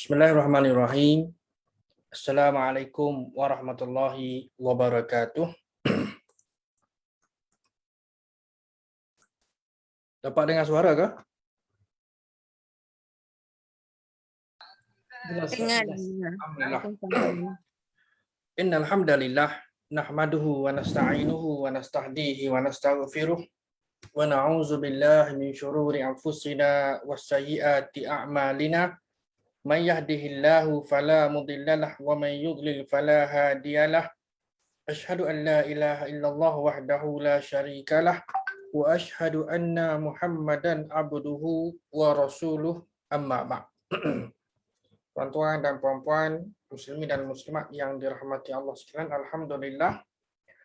Bismillahirrahmanirrahim. Assalamualaikum warahmatullahi wabarakatuh. Dapat dengar suara ke? Dengar. Alhamdulillah. Waalaikumsalam. Innal hamdalillah nahmaduhu wa nasta'inuhu wa nastahdihi wa nastaghfiruh wa na'udzu billahi min syururi anfusina wa sayyiati a'malina. May yahdihillahu fala mudhillalah wa may yudlil fala hadiyalah. Asyhadu an la ilaha illallah wahdahu la syarikalah wa asyhadu anna Muhammadan abduhu wa rasuluh amma ba'd. Tuan-tuan dan puan-puan, muslimin dan muslimat yang dirahmati Allah sekalian, alhamdulillah.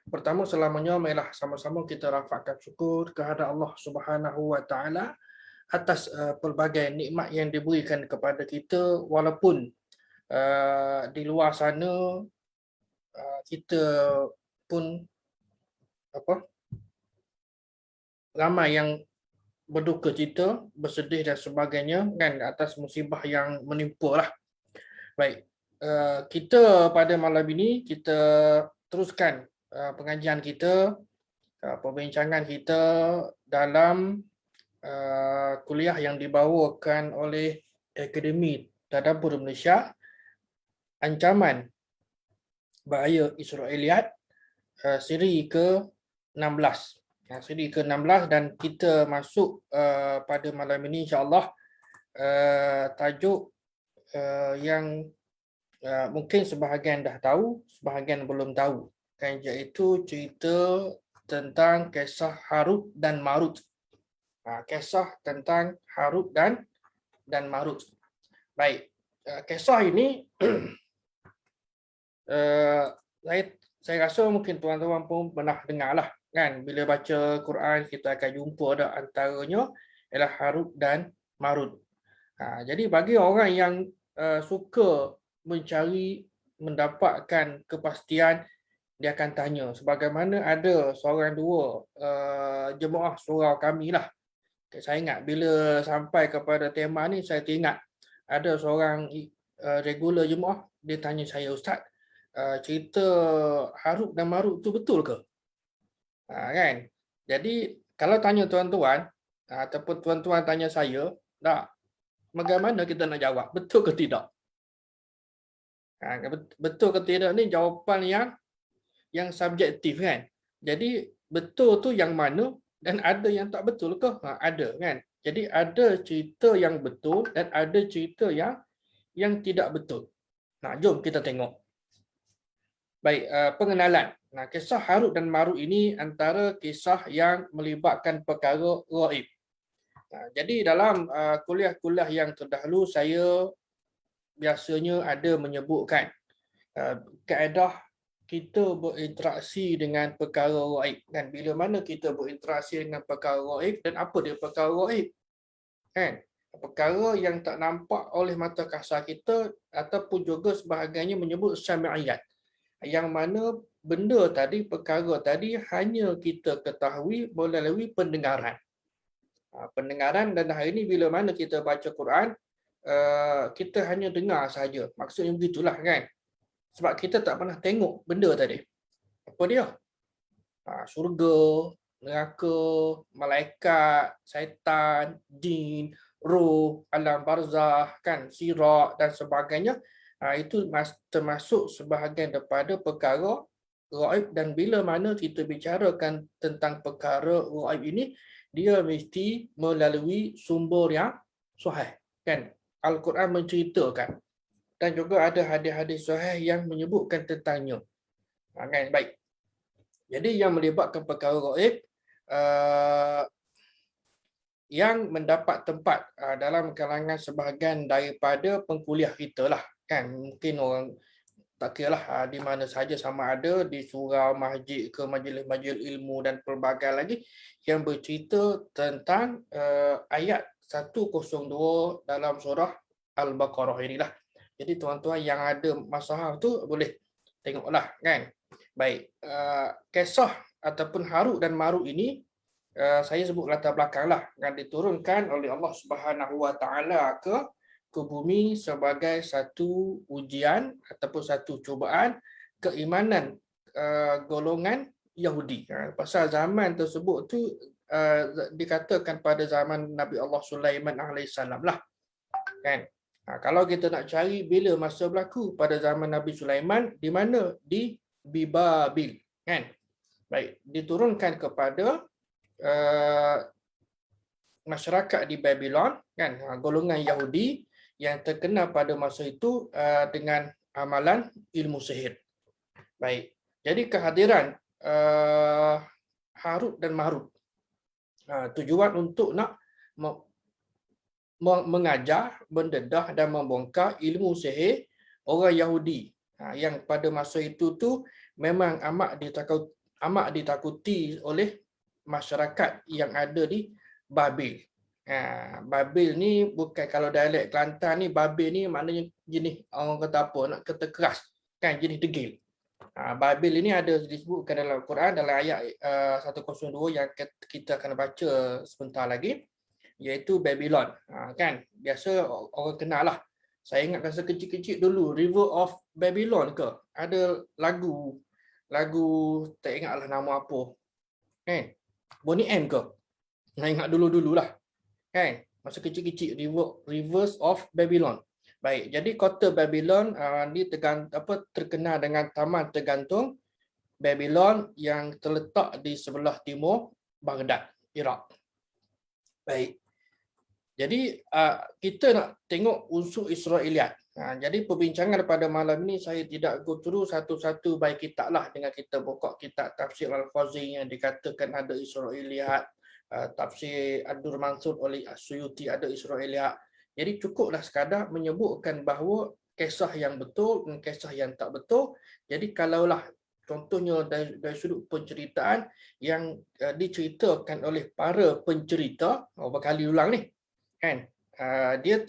Pertama selamanya marilah sama-sama kita rafakkan syukur kepada Allah Subhanahu wa taala atas pelbagai nikmat yang diberikan kepada kita, walaupun di luar sana kita pun ramai yang berduka cita, bersedih dan sebagainya kan atas musibah yang menimpa lah. Baik, kita pada malam ini kita teruskan pengajian kita, perbincangan kita dalam kuliah yang dibawakan oleh Akademi Tadabbur Malaysia, Ancaman Bahaya Israeliat, siri ke-16. Siri ke-16 dan kita masuk pada malam ini insya-Allah tajuk yang mungkin sebahagian dah tahu, sebahagian belum tahu, kan, iaitu cerita tentang kisah Harut dan Marut. Kisah tentang Harut dan Marut. Baik, kisah ini saya rasa mungkin tuan-tuan pun pernah dengar lah. Kan, bila baca Quran kita akan jumpa ada antaranya ialah Harut dan Marut. Jadi bagi orang yang suka mencari mendapatkan kepastian, dia akan tanya sebagaimana ada seorang dua jemaah surau kami lah. Saya ingat bila sampai kepada tema ni saya teringat ada seorang regular jemaah, dia tanya saya, "Ustaz, cerita Harut dan Marut tu betul ke?" Kan? Jadi kalau tanya tuan-tuan ataupun tuan-tuan tanya saya, tak, bagaimana kita nak jawab? Betul ke tidak? Betul ke tidak ni jawapan yang subjektif kan. Jadi betul tu yang mana dan ada yang tak betul ke? Ada kan. Jadi ada cerita yang betul dan ada cerita yang tidak betul. Jom kita tengok. Baik, pengenalan. Kisah Harut dan Marut ini antara kisah yang melibatkan perkara ghaib. Jadi dalam kuliah-kuliah yang terdahulu saya biasanya ada menyebutkan kaedah kita berinteraksi dengan perkara ghaib, kan, bila mana kita berinteraksi dengan perkara ghaib dan apa dia perkara ghaib, kan, perkara yang tak nampak oleh mata kasar kita ataupun juga sebahagiannya menyebut syam'iyat, yang mana benda tadi, perkara tadi hanya kita ketahui melalui pendengaran. Pendengaran, dan hari ini bila mana kita baca Quran, kita hanya dengar saja. Maksudnya begitulah kan. Sebab kita tak pernah tengok benda tadi. Apa dia? Syurga, neraka, malaikat, syaitan, jin, roh, alam barzah, kan, sirat dan sebagainya. Itu termasuk sebahagian daripada perkara ghaib, dan bila mana kita bicarakan tentang perkara ghaib ini, dia mesti melalui sumber yang sahih, kan. Al-Quran menceritakan dan juga ada hadis-hadis sahih yang menyebutkan tentangnya. Kan, baik. Jadi yang melibatkan perkara ghaib yang mendapat tempat dalam kalangan sebahagian daripada pengkuliah kita lah, kan. Mungkin orang tak kira lah di mana saja, sama ada di surau, masjid ke majlis-majlis ilmu dan pelbagai lagi, yang bercerita tentang ayat 102 dalam surah Al-Baqarah inilah. Jadi tuan-tuan yang ada masalah tu boleh tengoklah, kan. Baik, kisah ataupun Harut dan Marut ini saya sebut latar belakang lah, kan, diturunkan oleh Allah Subhanahu Wa Taala ke muka bumi sebagai satu ujian ataupun satu cubaan keimanan golongan Yahudi. Pasal zaman tersebut tu dikatakan pada zaman Nabi Allah Sulaiman alaihissalam lah. Kan? Kalau kita nak cari bila masa berlaku pada zaman Nabi Sulaiman, di mana? Di Babil. Kan? Baik, diturunkan kepada masyarakat di Babylon, kan, golongan Yahudi yang terkenal pada masa itu dengan amalan ilmu sihir. Baik, jadi kehadiran Harut dan Marut tujuan untuk nak mengajar, mendedah dan membongkar ilmu sihir orang Yahudi yang pada masa itu tu memang amat ditakuti oleh masyarakat yang ada di Babil. Babil ni bukan, kalau dialek Kelantan ni, Babil ni maknanya jenis orang kata apa, nak kata keras, kan, jenis degil. Babil ini ada disebutkan dalam Al-Quran dalam ayat 102 yang kita akan baca sebentar lagi, iaitu Babylon. Kan, biasa orang kenal lah. Saya ingat masa kecil-kecil dulu, River of Babylon ke, ada lagu tak ingatlah nama apa. Kan? Bonnie M ke? Saya ingat dulu-dululah. Kan? Masa kecil-kecil, Rivers of Babylon. Baik, jadi kota Babylon ni terkenal dengan Taman Tergantung Babylon yang terletak di sebelah timur Baghdad, Iraq. Baik. Jadi kita nak tengok unsur Israiliyat. Jadi perbincangan pada malam ini saya tidak go through satu-satu baik kitab lah, dengan kita buka kitab Tafsir Al-Fazi yang dikatakan ada Israiliyat, Tafsir Ad-Dur Mansur oleh As-Suyuti ada Israiliyat. Jadi cukuplah sekadar menyebutkan bahawa kisah yang betul dan kisah yang tak betul. Jadi kalaulah contohnya dari sudut penceritaan yang diceritakan oleh para pencerita, berkali ulang ni, kan, dia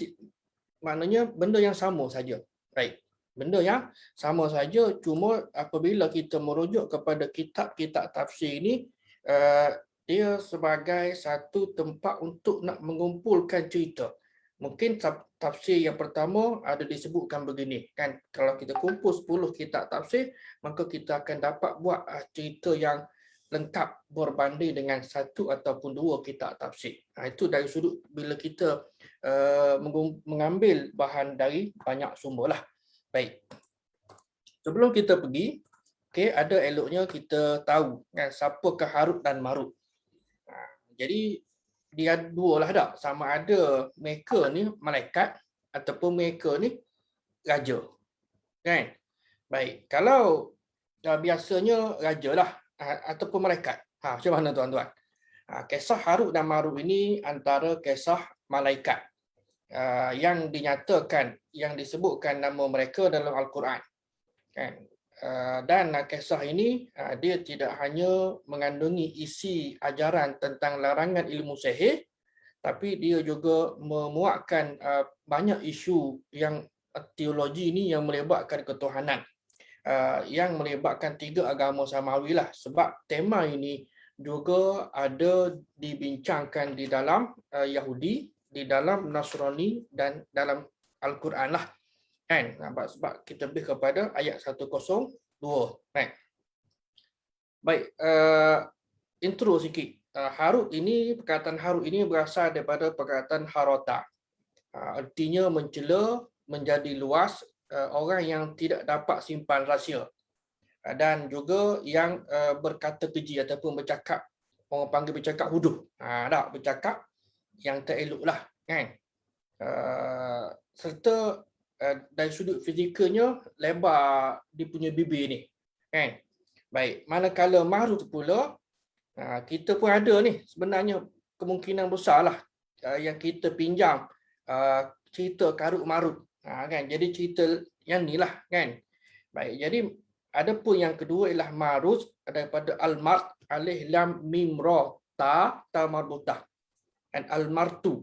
maknanya benda yang sama saja. Baik, benda yang sama saja, cuma apabila kita merujuk kepada kitab-kitab tafsir ini, dia sebagai satu tempat untuk nak mengumpulkan cerita. Mungkin tafsir yang pertama ada disebutkan begini, kan, kalau kita kumpul 10 kitab tafsir, maka kita akan dapat buat cerita yang lengkap berbanding dengan satu ataupun dua kitab tafsir. Itu dari sudut bila kita mengambil bahan dari banyak sumber lah. Baik, sebelum kita pergi, ada eloknya kita tahu, kan, siapakah Harut dan Marut. Jadi dia dua lah dah, sama ada mereka ni malaikat ataupun mereka ni raja, kan. Baik, kalau biasanya raja lah ataupun malaikat, macam mana tuan-tuan? Kisah Harut dan Marut ini antara kisah malaikat yang dinyatakan, yang disebutkan nama mereka dalam Al-Quran, kan. Dan kisah ini dia tidak hanya mengandungi isi ajaran tentang larangan ilmu sihir, tapi dia juga memuatkan banyak isu yang teologi ini yang melibatkan ketuhanan, yang melibatkan tiga agama samawi lah. Sebab tema ini juga ada dibincangkan di dalam Yahudi, di dalam Nasrani dan dalam Al-Quran lah. Kan, sebab kita lebih kepada ayat 102, kan. Baik, intro sikit. Harut ini, perkataan Harut ini berasal daripada perkataan harota. Artinya mencela, menjadi luas, orang yang tidak dapat simpan rahsia, dan juga yang berkata keji ataupun bercakap, orang panggil bercakap huduh. Tak, bercakap yang tak elok lah, kan. Serta dari sudut fizikalnya lebar dia punya bibir ni, kan. Baik, manakala Marut pula, kita pun ada ni sebenarnya kemungkinan besar lah yang kita pinjam cerita Harut Marut, kan. Jadi cerita yang ni lah, kan. Baik, jadi ada pun yang kedua ialah Marut daripada Al-Mart, alif lam mim ra ta marbutah, dan Al-Martu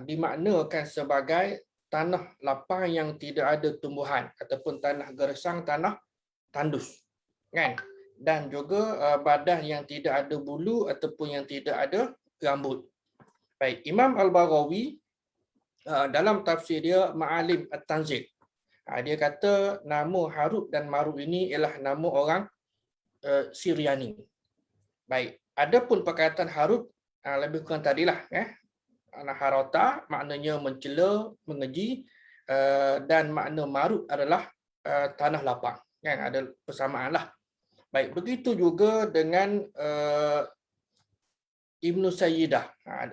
dimaknakan sebagai tanah lapang yang tidak ada tumbuhan ataupun tanah gersang, tanah tandus, kan. Dan juga badan yang tidak ada bulu ataupun yang tidak ada rambut. Baik, Imam Al-Baghawi dalam tafsir dia Ma'alim At-Tanzil. Dia kata nama Harut dan Marut ini ialah nama orang Syriani. Baik, adapun perkataan Harut lebih kurang tadilah Harota maknanya mencela, mengeji, dan makna Marut adalah tanah lapang. Kan ada persamaan lah. Baik, begitu juga dengan Ibnu Sayyidah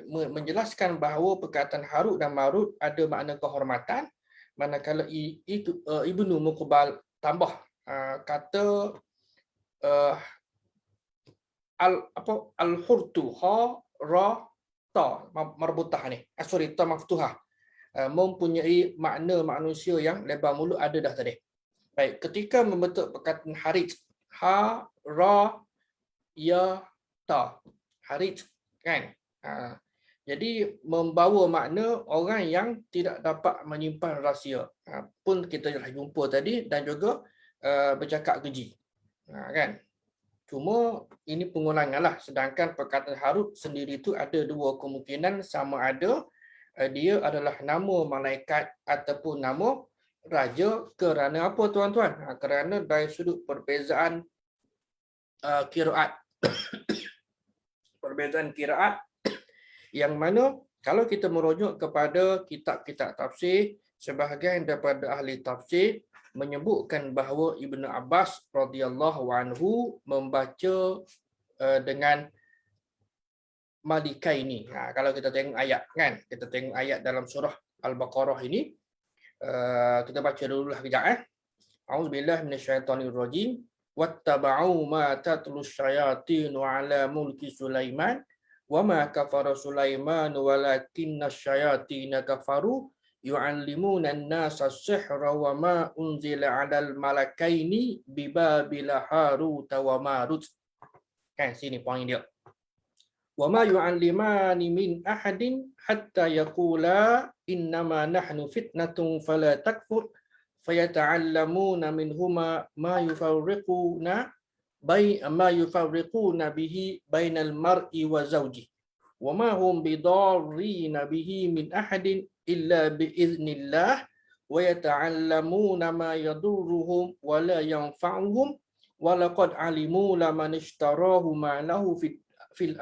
menjelaskan bahawa perkataan Harut dan Marut ada makna kehormatan, manakala Ibnu Muqbal tambah kata al-hurtu ha ra ta marbutah ni. Sorry, ta maftuhah. Mempunyai makna manusia yang lebar mulut ada dah tadi. Baik, ketika membentuk perkataan harit, ha ra ya ta. Harit kan? Jadi membawa makna orang yang tidak dapat menyimpan rahsia. Pun kita dah jumpa tadi, dan juga bercakap keji. Kan? Cuma ini pengulangan lah. Sedangkan perkataan Harut sendiri itu ada dua kemungkinan, sama ada dia adalah nama malaikat ataupun nama raja. Kerana apa tuan-tuan? Kerana dari sudut perbezaan qiraat. Perbezaan qiraat yang mana kalau kita merujuk kepada kitab-kitab tafsir, sebahagian daripada ahli tafsir menyebutkan bahawa Ibnu Abbas radhiyallahu anhu membaca dengan malikaini. Kalau kita tengok ayat kan, kita tengok ayat dalam surah Al-Baqarah ini, kita baca dululah kejap. A'udzubillahi minasyaitonirrajim. Wattaba'u ma tatlu syayatinu ala mulki Sulaiman wa ma kafara Sulaiman walakinna syayatina kafaru yu'allimuna an-nasa as-sihra wa ma unzila 'alal malakaini bi Babila Harut wa Marut. Kan sini poin dia. Wa ma yu'allimani min ahadin hatta yaqula innama nahnu fitnatun fala takfur fayata'allamuna minhuma ma yufarriquna bihi bainal mar'i wa zawjihi wa ma hum bidarrina bihi min ahadin illa biiznillah wa yata'allamuna ma yadurruhum wa la yanfa'uhum wa laqad alimu laman ishtarahu ma lahu fil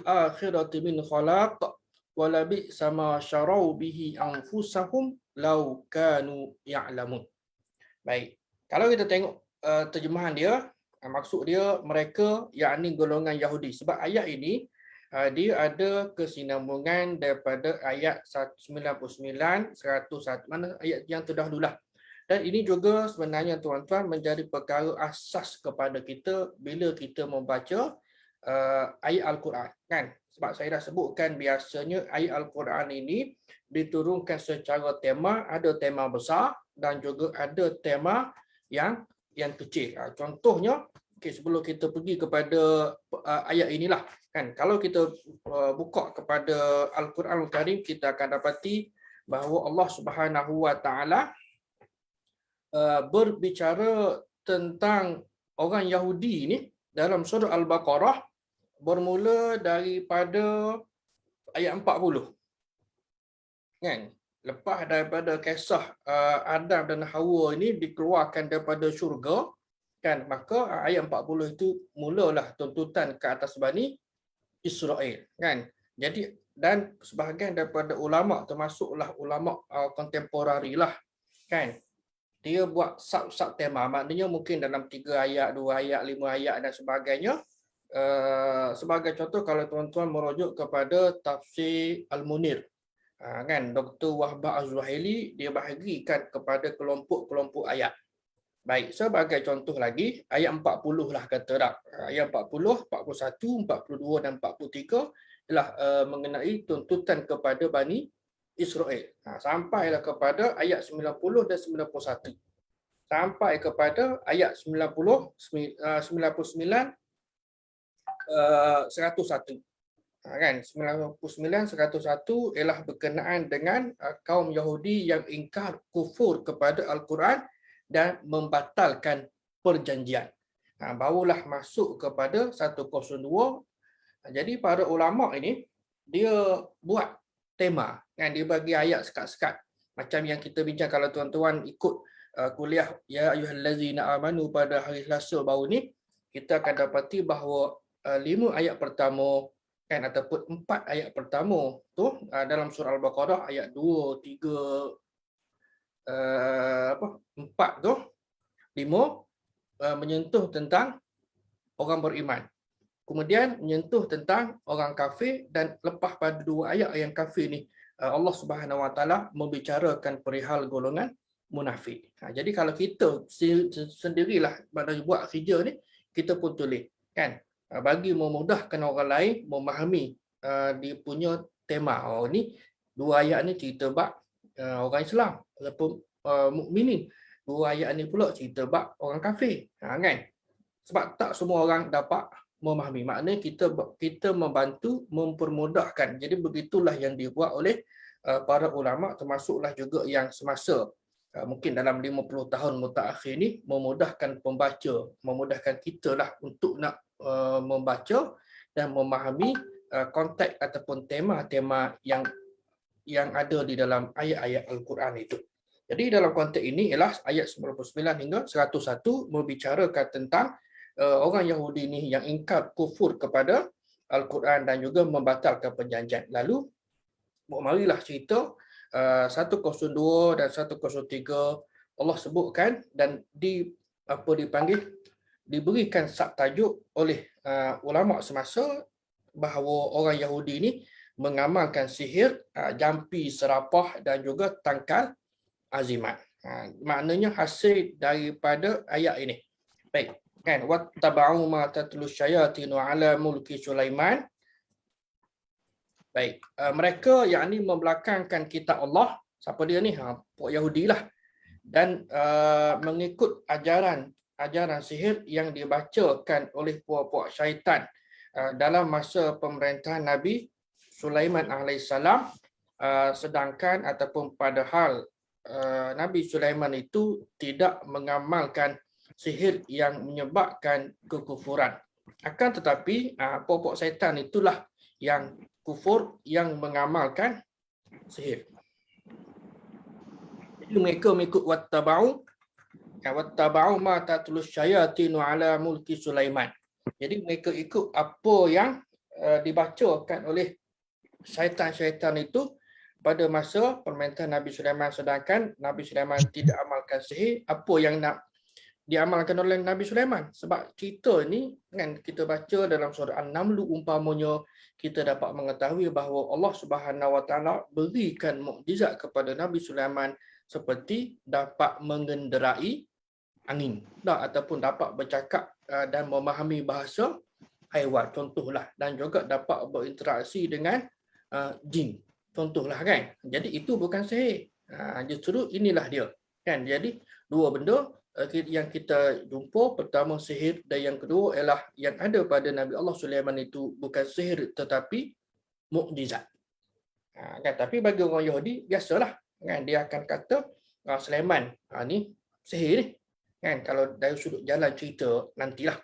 akhirati min khalaq wa la bi'sa ma syarau bihi anfusahum law kanu ya'lamun. Baik, kalau kita tengok terjemahan dia, maksud dia mereka yakni golongan Yahudi, sebab ayat ini dia ada kesinambungan daripada ayat 99, 101, mana ayat yang terdahululah. Dan ini juga sebenarnya tuan-tuan menjadi perkara asas kepada kita bila kita membaca ayat Al-Quran, kan? Sebab saya dah sebutkan biasanya ayat Al-Quran ini diturunkan secara tema, ada tema besar dan juga ada tema yang kecil. Contohnya, sebelum kita pergi kepada ayat inilah, kan, kalau kita buka kepada Al-Quran Al-Karim, kita akan dapati bahawa Allah Subhanahu Wa Taala berbicara tentang orang Yahudi ini dalam surah Al-Baqarah, bermula daripada ayat 40. Kan? Lepas daripada kisah Adam dan Hawa ini dikeluarkan daripada syurga, kan, maka ayat 40 itu mulalah tuntutan ke atas Bani Israel, kan. Jadi, dan sebahagian daripada ulama, termasuklah ulama kontemporari lah, kan, dia buat sub tema, maknanya mungkin dalam 3 ayat, 2 ayat, 5 ayat dan sebagainya. Sebagai contoh, kalau tuan-tuan merujuk kepada tafsir Al-Munir, kan, Dr. Wahbah Az-Zuhaili, dia bahagikan kepada kelompok-kelompok ayat. Baik, sebagai contoh lagi, ayat 40 lah kata tak. Ayat 40, 41, 42 dan 43 ialah mengenai tuntutan kepada Bani Israel. Sampailah kepada ayat 90 dan 91. Sampai kepada ayat 90, 99, 101. Kan, 99, 101 ialah berkenaan dengan kaum Yahudi yang ingkar kufur kepada Al-Quran dan membatalkan perjanjian. Barulah masuk kepada 102. Jadi para ulama ini dia buat tema. Kan dia bagi ayat sekat-sekat. Macam yang kita bincang kalau tuan-tuan ikut kuliah ya ayyuhallazina amanu pada hari Selasa baru ni, kita akan dapati bahawa 5 ayat pertama kan ataupun 4 ayat pertama tu dalam surah Al-Baqarah ayat 2, 3, 4 tu, 5 menyentuh tentang orang beriman. Kemudian menyentuh tentang orang kafir, dan lepas pada 2 ayat yang kafir ni Allah Subhanahu Wa Taala membicarakan perihal golongan munafik. Jadi kalau kita sendirilah pada buat kerja ni, kita pun tulis kan, bagi memudahkan orang lain memahami dia punya tema. Oh ni 2 ayat ni cerita bab orang Islam ataupun mukminin. 2 ayat ni pula cerita bab orang kafir. Kan? Sebab tak semua orang dapat memahami. Maknanya kita membantu mempermudahkan. Jadi begitulah yang dibuat oleh para ulama, termasuklah juga yang semasa mungkin dalam 50 tahun mutaakhir ni, memudahkan pembaca, memudahkan kita lah untuk nak membaca dan memahami konteks ataupun tema-tema yang ada di dalam ayat-ayat Al-Quran itu. Jadi dalam konteks ini ialah ayat 99 hingga 101 membicarakan tentang orang Yahudi ni yang ingkar kufur kepada Al-Quran dan juga membatalkan perjanjian. Lalu marilah cerita 102 dan 103 Allah sebutkan dan diberikan subtajuk oleh ulama semasa bahawa orang Yahudi ni mengamalkan sihir, jampi serapah dan juga tangkal azimat. Maknanya hasil daripada ayat ini. Baik. Kan wattaba'u ma tatlu syayatinu ala mulki Sulaiman. Baik, mereka yakni membelakangkan kitab Allah. Siapa dia ni? Puak Yahudi lah. Dan mengikut ajaran sihir yang dibacakan oleh puak-puak syaitan dalam masa pemerintahan Nabi Sulaiman alaihissalam, sedangkan ataupun padahal Nabi Sulaiman itu tidak mengamalkan sihir yang menyebabkan kekufuran. Akan tetapi pokok syaitan itulah yang kufur, yang mengamalkan sihir. Jadi mereka mengikut wattaba'u ma tatlu syayatinu ala mulki Sulaiman. Jadi mereka ikut apa yang dibacakan oleh syaitan-syaitan itu pada masa pemerintahan Nabi Sulaiman, sedangkan Nabi Sulaiman tidak amalkan sihir apa yang nak diamalkan oleh Nabi Sulaiman. Sebab cerita ni kan kita baca dalam surah An-Naml umpamanya, kita dapat mengetahui bahawa Allah Subhanahu Wa Taala berikan mukjizat kepada Nabi Sulaiman seperti dapat mengenderai angin ataupun dapat bercakap dan memahami bahasa haiwan contohlah, dan juga dapat berinteraksi dengan jin contohlah kan. Jadi itu bukan sihir. Justru inilah dia kan. Jadi dua benda yang kita jumpa, pertama sihir dan yang kedua ialah yang ada pada Nabi Allah Sulaiman itu bukan sihir tetapi mukjizat. Kan, tapi bagi orang Yahudi biasalah kan, dia akan kata Sulaiman ni sihir ni kan, kalau dari sudut jalan cerita nantilah.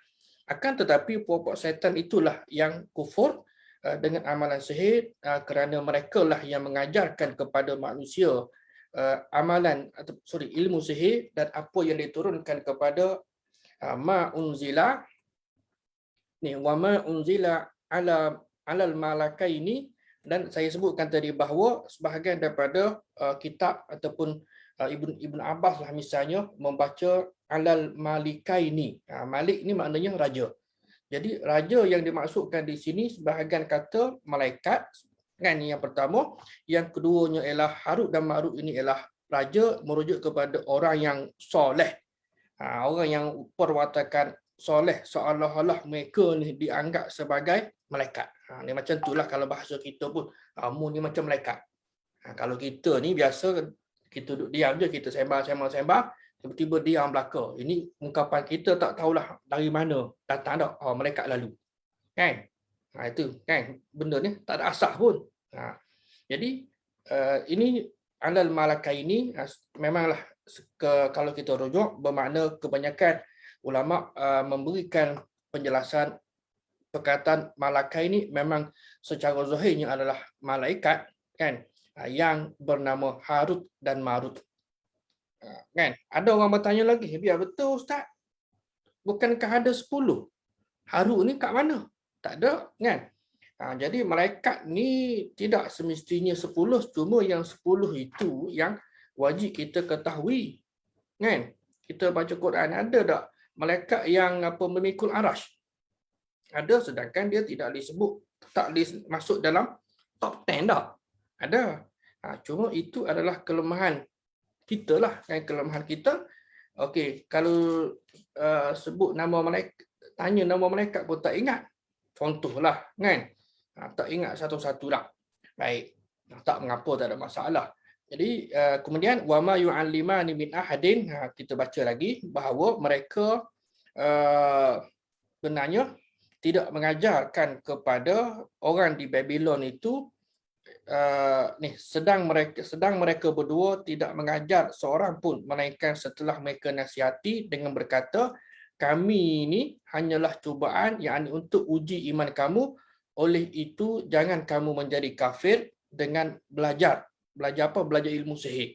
Akan tetapi puak-puak syaitan itulah yang kufur dengan amalan sihir, kerana mereka lah yang mengajarkan kepada manusia ilmu sihir dan apa yang diturunkan kepada ma unzila alal malakaini. Dan saya sebutkan tadi bahawa sebahagian daripada kitab ataupun Ibn Abbas lah misalnya membaca alal malikaini. Malik ni maknanya raja. Jadi raja yang dimaksudkan di sini sebahagian kata malaikat kan, yang pertama. Yang keduanya ialah Harut dan Marut, ini ialah raja merujuk kepada orang yang soleh. Orang yang perwatakan soleh, seolah-olah mereka ni dianggap sebagai malaikat. Ni macam itulah kalau bahasa kita pun, mu ni macam malaikat. Kalau kita ni biasa kita duduk diam je, kita sembang, tiba-tiba diam belaka. Ini ungkapan kita tak tahulah dari mana datang dah. Malaikat lalu. Kan? Itu kan benda ni tak ada asas pun. Jadi ini alal malakai ini memanglah kalau kita rujuk bermakna kebanyakan ulama memberikan penjelasan perkataan malakai ini memang secara zahirnya adalah malaikat kan, yang bernama Harut dan Marut. Kan? Ada orang bertanya lagi, biar betul Ustaz, bukankah ada 10? Harut ni kat mana? Tak ada, kan? Jadi malaikat ni tidak semestinya 10, cuma yang 10 itu yang wajib kita ketahui. Kan? Kita baca Quran, ada tak malaikat yang memikul arash? Ada, sedangkan dia tidak disebut, tak masuk dalam top 10 dah. Ada. Cuma itu adalah kelemahan kita lah, kan, kelemahan kita. Okey, kalau sebut nama malaikat, tanya nama malaikat pun tak ingat. Contohlah, kan? Tak ingat satu-satu dah. Baik. Tak mengapa, tak ada masalah. Jadi kemudian wama yu'allimani min ahadin, kita baca lagi bahawa mereka benarnya tidak mengajarkan kepada orang di Babylon itu sedang mereka berdua tidak mengajar seorang pun melainkan setelah mereka nasihati dengan berkata, kami ini hanyalah cubaan yakni untuk uji iman kamu, oleh itu jangan kamu menjadi kafir dengan belajar apa? Belajar ilmu sihir.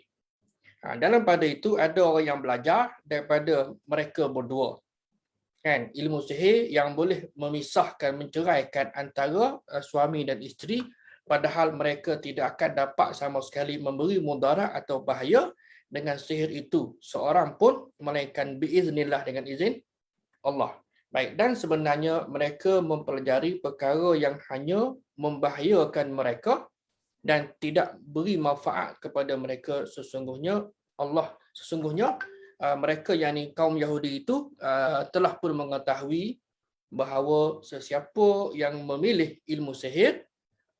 Dalam pada itu ada orang yang belajar daripada mereka berdua, kan, ilmu sihir yang boleh memisahkan, menceraikan antara suami dan isteri, padahal mereka tidak akan dapat sama sekali memberi mudarat atau bahaya dengan sihir itu seorang pun melainkan biiznillah, dengan izin Allah. Baik, dan sebenarnya mereka mempelajari perkara yang hanya membahayakan mereka dan tidak beri manfaat kepada mereka. Sesungguhnya mereka, yakni kaum Yahudi itu telah pun mengetahui bahawa sesiapa yang memilih ilmu sihir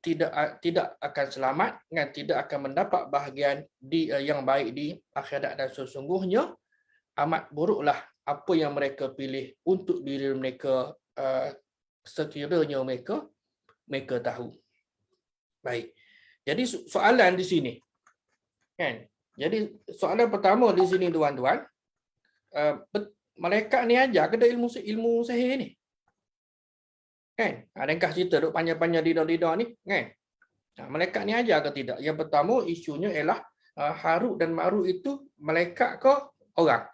tidak akan selamat, dan tidak akan mendapat bahagian yang baik di akhirat, dan sesungguhnya amat buruklah apa yang mereka pilih untuk diri mereka sekiranya mereka tahu. Baik. Jadi soalan di sini, kan? Jadi soalan pertama di sini tuan-tuan, malaikat ni ajar ke ilmu sihir ni? Kan? Ringkas cerita duk panjang-panjang lidah-lidah ni, kan? Malaikat ni ajar ke tidak? Yang pertama isunya ialah Harut dan Marut itu malaikat ke orang?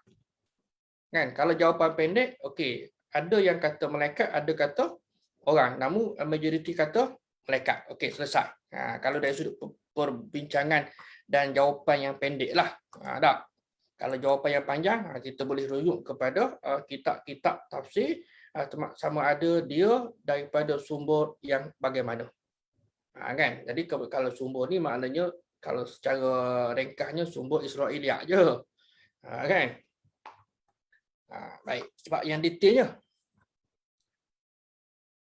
Kan? Kalau jawapan pendek, okey, ada yang kata malaikat, ada kata orang. Namun majoriti kata malaikat. Okey, selesai. Kalau dari sudut perbincangan dan jawapan yang pendek lah. Tak. Kalau jawapan yang panjang, kita boleh rujuk kepada kitab-kitab tafsir, sama ada dia daripada sumber yang bagaimana. Kan? Jadi kalau sumber ni maknanya, kalau secara ringkasnya sumber Israeliat je. Kan? Baik, sebab yang detailnya.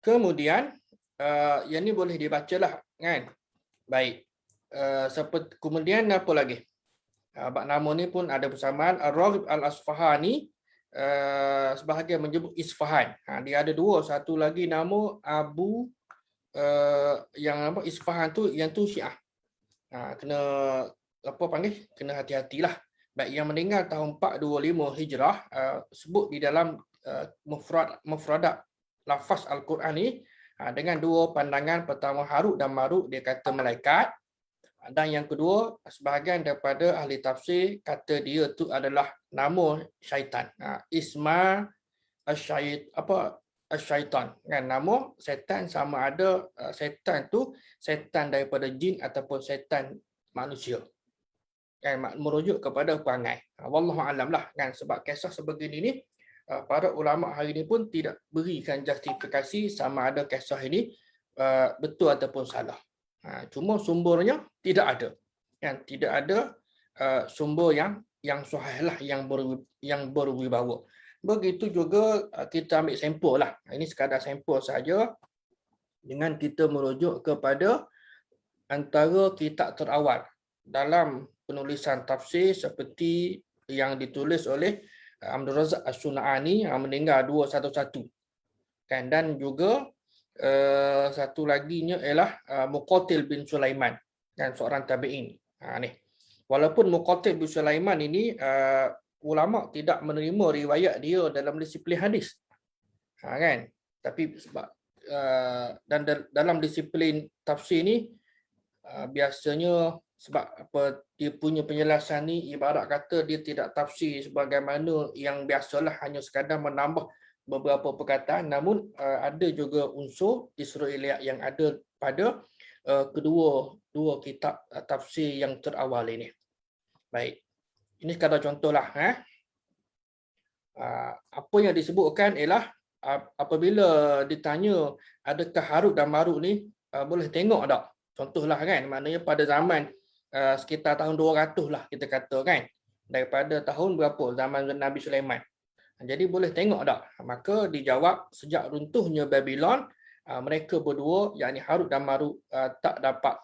Kemudian yang ni boleh dibacalah, kan? Baik. Kemudian apa lagi? Bab nama ni pun ada persamaan. Ar-Raghib Al-Asfahani sebahagian menyebut Isfahan. Dia ada dua, satu lagi nama Abu yang apa Isfahan tu, yang tu Syiah. Kena apa panggil? Kena hati-hatilah. Baik, yang meninggal tahun 425 Hijrah, sebut di dalam mufradat lafaz Al-Quran ni dengan dua pandangan. Pertama Harut dan Marut dia kata malaikat, dan yang kedua sebahagian daripada ahli tafsir kata dia tu adalah nama syaitan. Isma asyaitan, kan, nama setan, sama ada setan tu setan daripada jin ataupun setan manusia. Kan, merujuk kepada perangai. Wallahu alam lah, kan, sebab kisah sebegini ni para ulama hari ini pun tidak berikan justifikasi sama ada kisah ini betul ataupun salah. Cuma sumbernya tidak ada. Kan, tidak ada sumber yang sahih lah, yang berwibawa. Begitu juga kita ambil sampel lah. Ini sekadar sampel saja dengan kita merujuk kepada antara kitab terawal dalam penulisan tafsir seperti yang ditulis oleh Abdul Razak As-Sun'ani yang meninggal 211. Kan, dan juga satu laginya ialah Muqatil bin Sulaiman, kan, seorang tabi'in. Ni. Walaupun Muqatil bin Sulaiman ini ulama tidak menerima riwayat dia dalam disiplin hadis. Kan? Tapi sebab dan dalam disiplin tafsir ni biasanya sebab apa dia punya penjelasan ni ibarat kata dia tidak tafsir sebagaimana yang biasalah, hanya sekadar menambah beberapa perkataan, namun ada juga unsur Israiliyat yang ada pada kedua kitab tafsir yang terawal ini. Baik. Ini sekadar contohlah. Apa yang disebutkan ialah apabila ditanya adakah Harut dan Marut ni, boleh tengok tak? Contohlah kan, maknanya pada zaman sekitar tahun 200 lah kita kata kan. Daripada tahun berapa? Zaman Nabi Sulaiman. Jadi boleh tengok tak? Maka dijawab sejak runtuhnya Babylon, mereka berdua, yakni Harut dan Marut, tak dapat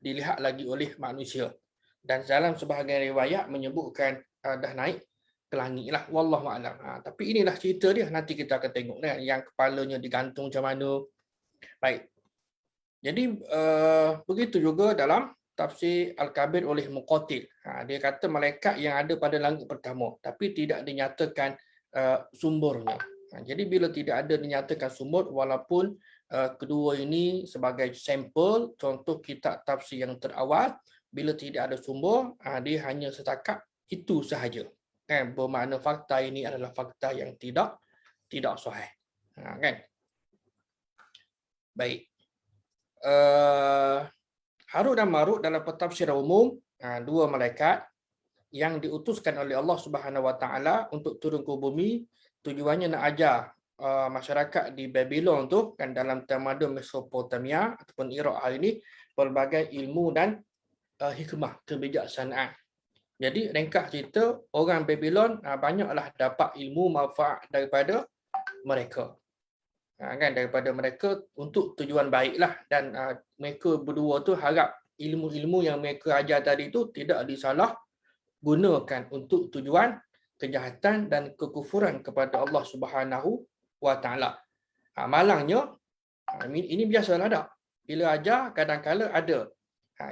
dilihat lagi oleh manusia. Dan dalam sebahagian riwayat menyebutkan dah naik ke langit lah. Wallahualam. Tapi inilah cerita dia. Nanti kita akan tengok kan, yang kepalanya digantung macam mana. Baik. Jadi begitu juga dalam tafsir Al-Kabir oleh Muqatil. Dia kata malaikat yang ada pada langit pertama, tapi tidak dinyatakan sumbernya. Jadi bila tidak ada dinyatakan sumber, walaupun kedua ini sebagai sampel contoh kitab tafsir yang terawal, bila tidak ada sumber, dia hanya setakat itu sahaja. Kan, bermakna fakta ini adalah fakta yang tidak sahih. Kan? Baik. Harut dan Marut dalam pentafsiran umum, dua malaikat yang diutuskan oleh Allah Subhanahu Wa Taala untuk turun ke bumi, tujuannya nak ajar masyarakat di Babylon tu kan, dalam tamadun Mesopotamia ataupun Iraq hari ini, pelbagai ilmu dan hikmah, kebijaksanaan. Jadi ringkas cerita, orang Babylon banyaklah dapat ilmu manfaat daripada mereka. Kan, daripada mereka untuk tujuan baiklah, dan mereka berdua tu harap ilmu-ilmu yang mereka ajar tadi tu tidak disalah gunakan untuk tujuan kejahatan dan kekufuran kepada Allah Subhanahu Wa Taala. Malangnya ini biasalah dak. Bila ajar kadang-kala ada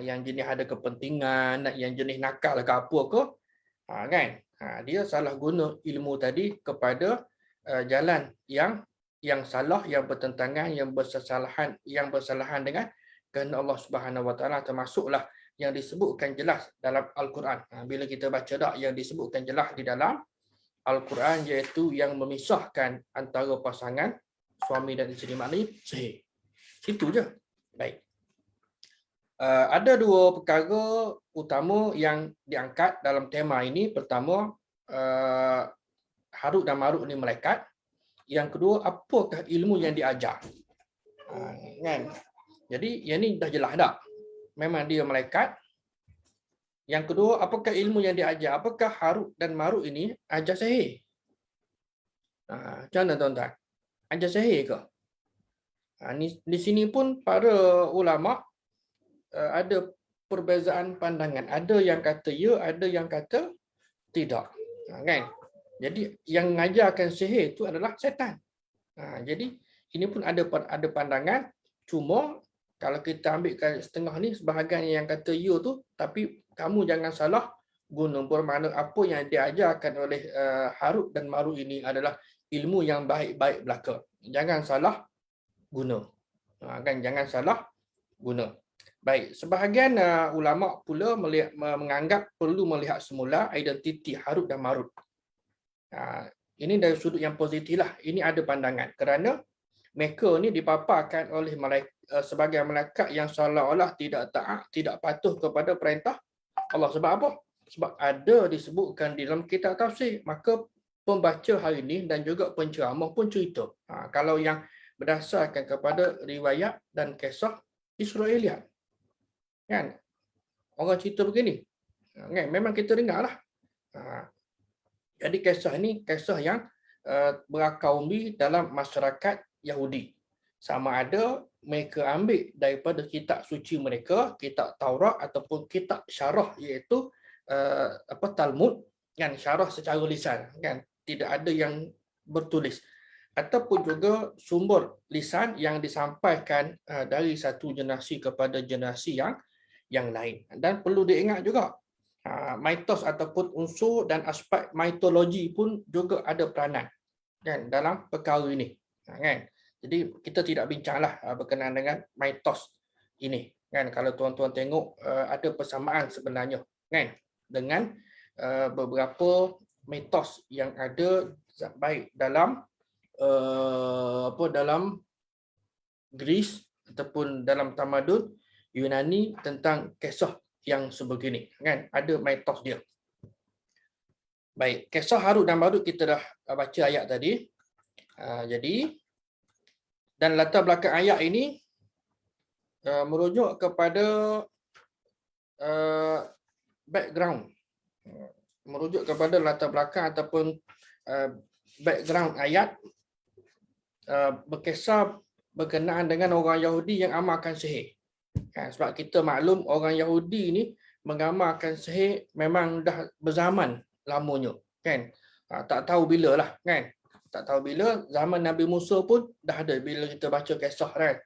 yang jenis ada kepentingan, yang jenis nakal ke apa ke, kan, dia salah guna ilmu tadi kepada jalan yang salah, yang bertentangan, yang bersalahan dengan kehendak Allah Subhanahu Wa Taala, termasuklah yang disebutkan jelas dalam Al-Quran. Bila kita baca tak yang disebutkan jelas di dalam Al-Quran, iaitu yang memisahkan antara pasangan suami dan isteri, maknanya sihir. Itu je. Baik. Ada dua perkara utama yang diangkat dalam tema ini. Pertama, Harut dan Marut ni malaikat. Yang kedua, apakah ilmu yang diajar? Kan? Jadi yang ni dah jelas tak? Memang dia malaikat. Yang kedua, apakah ilmu yang diajar? Apakah Harut dan Marut ini ajar sihir? Macam mana tuan-tuan? Ajar sihir ke? Di sini pun para ulama ada perbezaan pandangan. Ada yang kata ya, ada yang kata tidak. Kan? Jadi yang mengajarkan sihir itu adalah setan. Jadi ini pun ada pandangan. Cuma kalau kita ambilkan setengah ni, sebahagian yang kata ya tu, tapi kamu jangan salah guna. Bermakna apa yang diajarkan oleh Harut dan Marut ini adalah ilmu yang baik-baik belaka. Jangan salah guna. Kan, jangan salah guna. Baik, sebahagian ulama pula menganggap perlu melihat semula identiti Harut dan Marut. Ini dari sudut yang positif lah. Ini ada pandangan kerana mereka ni dipaparkan oleh sebagai malaikat yang seolah-olah tidak taat, tidak patuh kepada perintah Allah. Sebab apa? Sebab ada disebutkan di dalam kitab tafsir. Maka pembaca hari ini dan juga penceramah pun cerita. Kalau yang berdasarkan kepada riwayat dan kisah Israiliyat, kan, orang cerita begini, kan, memang kita dengar lah. Jadi kisah ini kisah yang berakaumbi dalam masyarakat Yahudi. Sama ada mereka ambil daripada kitab suci mereka, kitab Taurat ataupun kitab syarah, iaitu Talmud, kan, syarah secara lisan, kan, tidak ada yang bertulis, ataupun juga sumber lisan yang disampaikan dari satu generasi kepada generasi yang lain. Dan perlu diingat juga, mitos ataupun unsur dan aspek mitologi pun juga ada peranan, kan, dalam perkara ini. Kan? Jadi kita tidak bincanglah berkenaan dengan mitos ini. Kan kalau tuan-tuan tengok ada persamaan sebenarnya kan dengan beberapa mitos yang ada baik dalam dalam Greece ataupun dalam tamadun Yunani tentang kisah yang sebegini kan, ada mitos dia. Baik, kisah Harut dan Marut kita dah baca ayat tadi. Jadi dan latar belakang ayat ini merujuk kepada background, merujuk kepada latar belakang ataupun background ayat berkisah berkenaan dengan orang Yahudi yang amalkan sihir. Sebab kita maklum orang Yahudi ni mengamalkan sihir memang dah berzaman lamanya kan. Tak tahu bila lah kan. Tak tahu bila, zaman Nabi Musa pun dah ada bila kita baca kisah kan.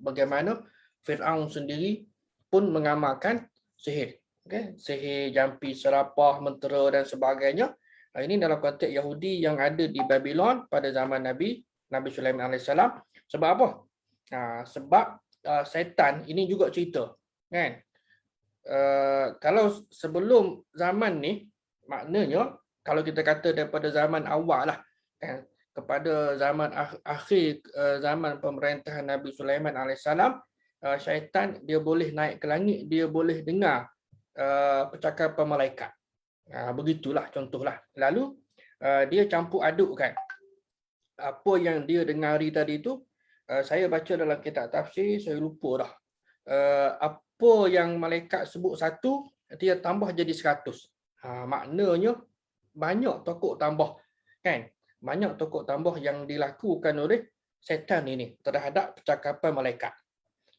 Bagaimana Firaun sendiri pun mengamalkan sihir. Okay? Sihir, jampi, serapah, mentera dan sebagainya. Ini dalam konteks Yahudi yang ada di Babylon pada zaman Nabi Sulaiman AS. Sebab apa? Sebab syaitan ini juga cerita. Kan? Kalau sebelum zaman ni, maknanya kalau kita kata daripada zaman awal lah, kan, kepada zaman akhir zaman pemerintahan Nabi Sulaiman AS, syaitan dia boleh naik ke langit, dia boleh dengar percakapan malaikat. Begitulah contohlah. Lalu dia campur adukkan apa yang dia dengari tadi tu. Saya baca dalam kitab tafsir, saya lupa dah. Apa yang malaikat sebut satu, dia tambah jadi 100. Maknanya banyak tokok tambah kan, banyak tokok tambah yang dilakukan oleh syaitan ini terhadap percakapan malaikat.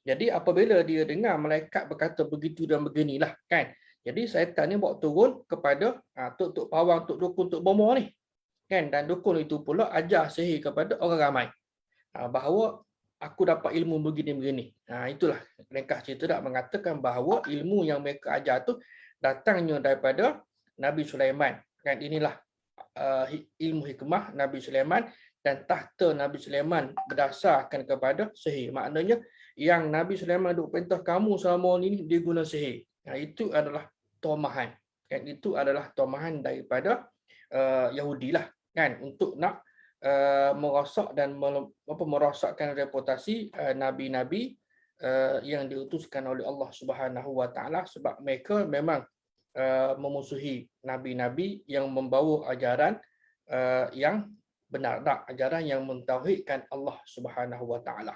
Jadi apabila dia dengar malaikat berkata begitu dan beginilah kan, jadi syaitan ni bawa turun kepada tok pawang, tok dukun, tok bomo ni kan, dan dukun itu pula ajar sihir kepada orang ramai bahawa aku dapat ilmu begini-begini. Itulah ringkas cerita tak mengatakan bahawa ilmu yang mereka ajar tu datangnya daripada Nabi Sulaiman. Kan, inilah ilmu hikmah Nabi Sulaiman, dan tahta Nabi Sulaiman berdasarkan kepada sihir. Maknanya yang Nabi Sulaiman duk perintah kamu selama ni dia guna sihir. Itu adalah tomahan. Kan, itu adalah tomahan daripada Yahudi lah kan, untuk nak merosak dan merosakkan reputasi nabi-nabi yang diutuskan oleh Allah Subhanahu Wa Taala, sebab mereka memang memusuhi nabi-nabi yang membawa ajaran yang benar, ajaran yang mentauhidkan Allah Subhanahu Wa Taala.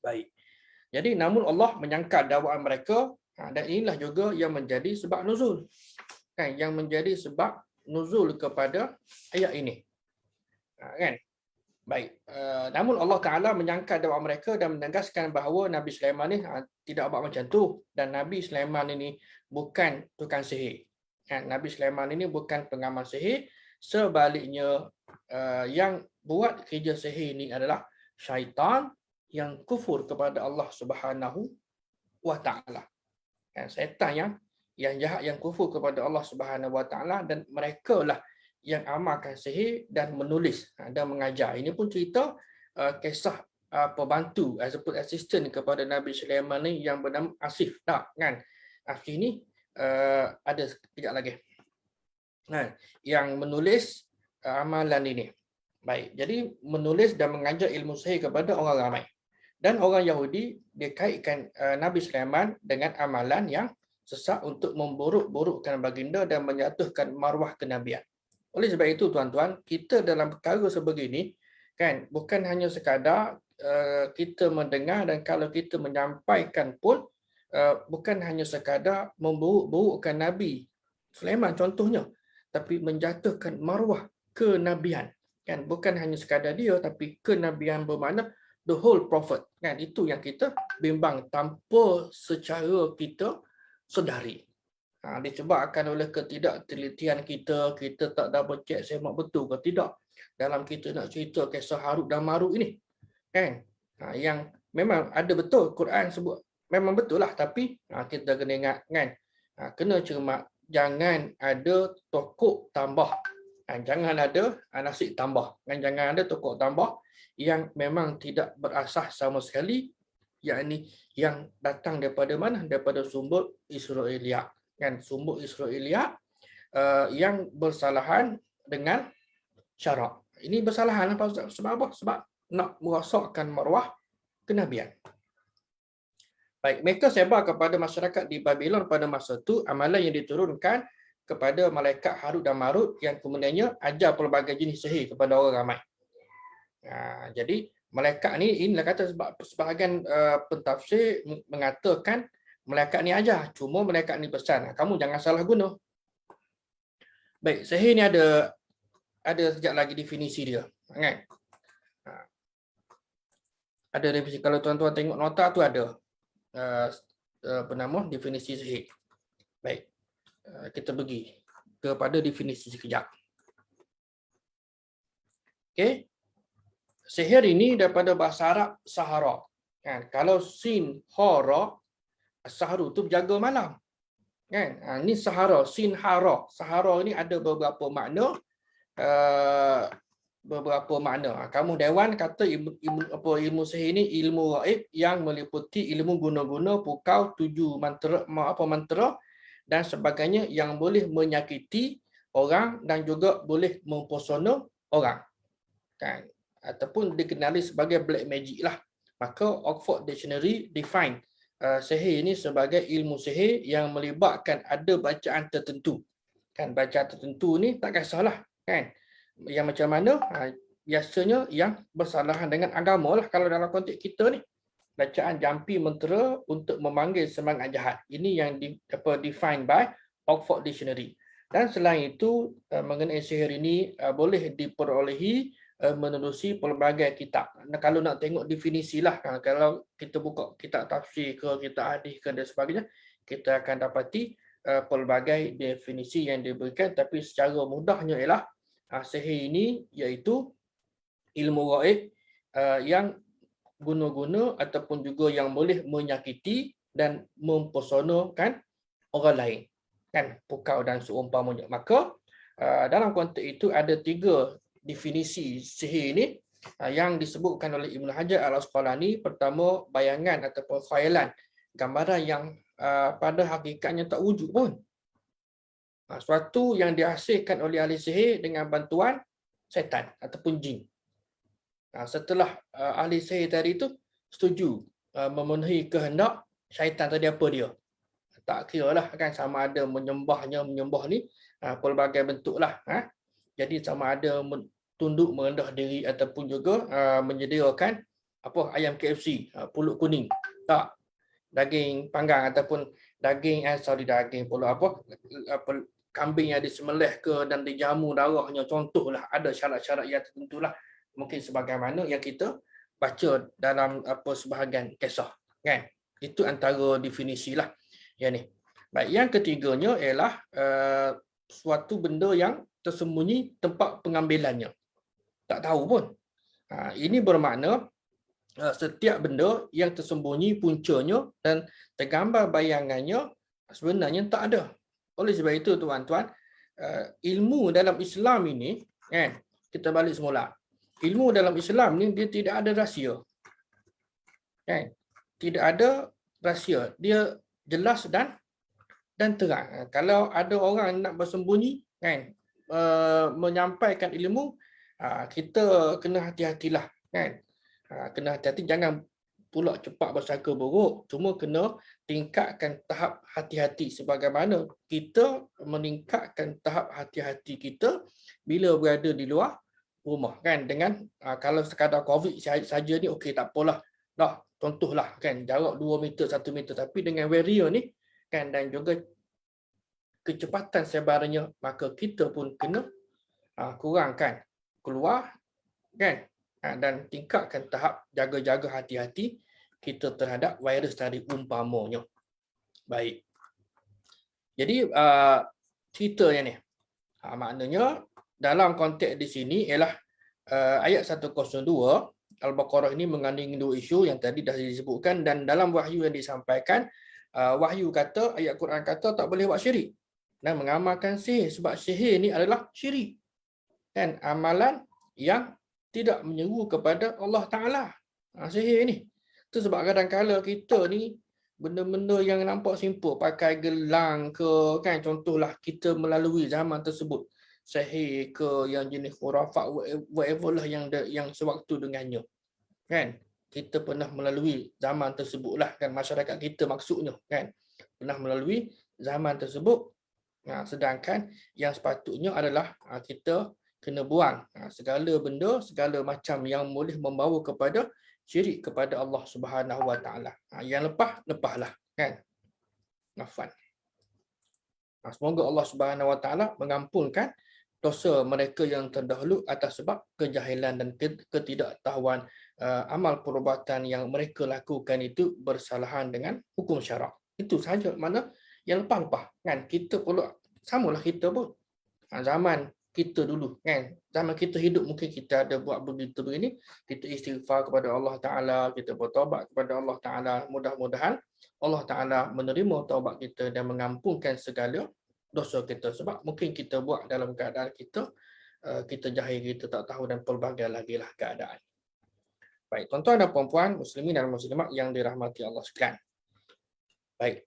Baik. Jadi namun Allah menyangkal dakwaan mereka, dan inilah juga yang menjadi sebab nuzul. Kan, yang menjadi sebab nuzul kepada ayat ini. Kan? Baik. Namun Allah Taala menyangkal dakwaan mereka dan menegaskan bahawa Nabi Sulaiman ni tidak buat macam tu, dan Nabi Sulaiman ini bukan tukang sihir. Kan? Nabi Sulaiman ini bukan pengamal sihir. Sebaliknya yang buat kerja sihir ini adalah syaitan yang kufur kepada Allah Subhanahu Wa Taala. Kan? Syaitan yang jahat, yang kufur kepada Allah Subhanahu Wa Taala, dan mereka lah yang amalkan sihir dan menulis dan mengajar. Ini pun cerita kisah pembantu ataupun asisten kepada Nabi Sulaiman ni yang bernama Asif, tak kan? Asif ni ada sekejap lagi. Yang menulis amalan ini. Baik, jadi menulis dan mengajar ilmu sihir kepada orang ramai. Dan orang Yahudi dia kaitkan Nabi Sulaiman dengan amalan yang sesat untuk memburuk-burukkan baginda dan menjatuhkan maruah kenabian. Oleh sebab itu tuan-tuan, kita dalam perkara sebegini kan, bukan hanya sekadar kita mendengar, dan kalau kita menyampaikan pun bukan hanya sekadar memburuk-burukkan Nabi Sulaiman contohnya, tapi menjatuhkan maruah kenabian. Kan, bukan hanya sekadar dia, tapi kenabian bermakna the whole prophet. Kan, itu yang kita bimbang tanpa secara kita sedari. Disebabkan oleh ketidaktelitian kita tak double check semak betul ke tidak dalam kita nak cerita kisah Harut dan Marut ini kan, yang memang ada betul Quran sebut memang betul lah, tapi kita kena ingat kan, kena cermat, jangan ada tokok tambah, jangan ada nasib tambah, jangan ada tokok tambah yang memang tidak berasas sama sekali, yakni yang datang daripada mana? Daripada sumber Israeliat. Kan? Sumber Israeliat yang bersalahan dengan syarak. Ini bersalahan apa? Sebab apa? Sebab nak merosakkan maruah kenabian. Baik, mereka sebar kepada masyarakat di Babylon pada masa itu amalan yang diturunkan kepada malaikat Harut dan Marut yang kemudiannya ajar pelbagai jenis sihir kepada orang ramai. Jadi malaikat ni, inilah kata sebab sebahagian pentafsir mengatakan malaikat ni ajar, cuma malaikat ni pesan, kamu jangan salah guna. Baik, sihir ni ada sekejap lagi definisi dia, kan? Ada definisi. Kalau tuan-tuan tengok nota tu ada penama definisi sihir. Baik, kita pergi kepada definisi sekejap. Okey. Sihir ini daripada bahasa Arab sahara. Kan? Kalau sin hara, sahru tu berjaga malam. Kan? Ini sahara, sin hara. Sahara ini ada beberapa makna. Kamu Dewan kata ilmu sihir ini ilmu gaib yang meliputi ilmu guna-guna pukau, tuju mantra dan sebagainya yang boleh menyakiti orang dan juga boleh mempesona orang. Kan? Ataupun dikenali sebagai black magic lah. Maka Oxford Dictionary define sihir ini sebagai ilmu sihir yang melibatkan ada bacaan tertentu. Kan, bacaan tertentu ni tak kisahlah, kan? Yang macam mana? Biasanya yang bersalahan dengan agama lah kalau dalam konteks kita ni. Bacaan jampi mentera untuk memanggil semangat jahat. Ini yang defined by Oxford Dictionary. Dan selain itu, mengenai sihir ini boleh diperolehi menerusi pelbagai kitab. Kalau nak tengok definisi lah, kalau kita buka kitab tafsir ke, kitab hadis ke dan sebagainya, kita akan dapati pelbagai definisi yang diberikan, tapi secara mudahnya ialah sihir ini iaitu ilmu gaib yang guna-guna ataupun juga yang boleh menyakiti dan mempesonakan orang lain, kan, pukau dan seumpamanya. Maka dalam konteks itu ada 3 definisi sihir ini yang disebutkan oleh Ibn Hajar Al-Asqalani. Pertama, bayangan ataupun khayalan, gambaran yang pada hakikatnya tak wujud pun. Suatu yang dihasilkan oleh ahli sihir dengan bantuan syaitan ataupun jin. Setelah ahli sihir tadi itu setuju memenuhi kehendak syaitan tadi apa dia. Tak kira lah, kan, sama ada menyembah ni pelbagai bentuk lah. Jadi sama ada tunduk merendah diri ataupun juga menyediakan ayam KFC, pulut kuning. Tak, daging panggang ataupun daging kambing yang disembelih ke dan dijamu darahnya, contohlah. Ada syarat-syarat yang tertentu lah. Mungkin sebagaimana yang kita baca dalam sebahagian kisah, kan. Itu antara definisi lah yang ni. Baik, yang ketiganya ialah suatu benda yang tersembunyi tempat pengambilannya. Tak tahu pun. Ini bermakna setiap benda yang tersembunyi puncanya dan tergambar bayangannya sebenarnya tak ada. Oleh sebab itu tuan-tuan, ilmu dalam Islam ini, kan, kita balik semula. Ilmu dalam Islam ni dia tidak ada rahsia. Kan? Tidak ada rahsia. Dia jelas dan terang. Kalau ada orang nak bersembunyi, kan, menyampaikan ilmu, kita kena hati-hatilah, kan. Kena hati-hati, jangan pula cepat bersangka buruk, cuma kena tingkatkan tahap hati-hati sebagaimana kita meningkatkan tahap hati-hati kita bila berada di luar rumah, kan. Dengan kalau sekadar COVID saja ni okey, tak apalah. Dah, contohlah, kan, jarak 2 meter, 1 meter, tapi dengan barrier ni, kan, dan juga kecepatan sebarannya, maka kita pun kena kurangkan keluar, kan, dan tingkatkan tahap jaga-jaga hati-hati kita terhadap virus tadi umpamanya. Baik. Jadi ceritanya ni, maknanya dalam konteks di sini ialah ayat 102 Al-Baqarah ini mengandungi 2 isu yang tadi dah disebutkan, dan dalam wahyu yang disampaikan, wahyu kata, ayat Quran kata tak boleh buat syirik dan mengamalkan sihir, sebab sihir ini adalah syirik, kan, amalan yang tidak menyeru kepada Allah Ta'ala. Sihir ini. Tu sebab kadang-kadang kita ni benda-benda yang nampak simple, pakai gelang ke, kan, contohlah kita melalui zaman tersebut, sihir ke, yang jenis khurafat, whatever lah yang sewaktu dengannya, kan. Kita pernah melalui zaman tersebut lah, kan, masyarakat kita maksudnya, kan, pernah melalui zaman tersebut. Sedangkan yang sepatutnya adalah kita kena buang segala benda, segala macam yang boleh membawa kepada syirik kepada Allah Subhanahu Wa Taala. Yang lepaslah, kan. Nafan. Semoga Allah Subhanahu Wa Taala mengampunkan dosa mereka yang terdahulu atas sebab kejahilan dan ketidaktahuan amal perubatan yang mereka lakukan itu bersalahan dengan hukum syarak. Itu saja, mana yang lepas-lepas, kan. Kita perlu samalah kita pun. Zaman kita dulu, kan, zaman kita hidup mungkin kita ada buat begitu begini, kita istighfar kepada Allah Taala, kita bertaubat kepada Allah Taala, mudah-mudahan Allah Taala menerima taubat kita dan mengampunkan segala dosa kita, sebab mungkin kita buat dalam keadaan kita jahil, kita tak tahu, dan pelbagai lagi lah keadaan. Baik, tuan-tuan dan puan-puan, muslimin dan muslimat yang dirahmati Allah sekalian. Baik,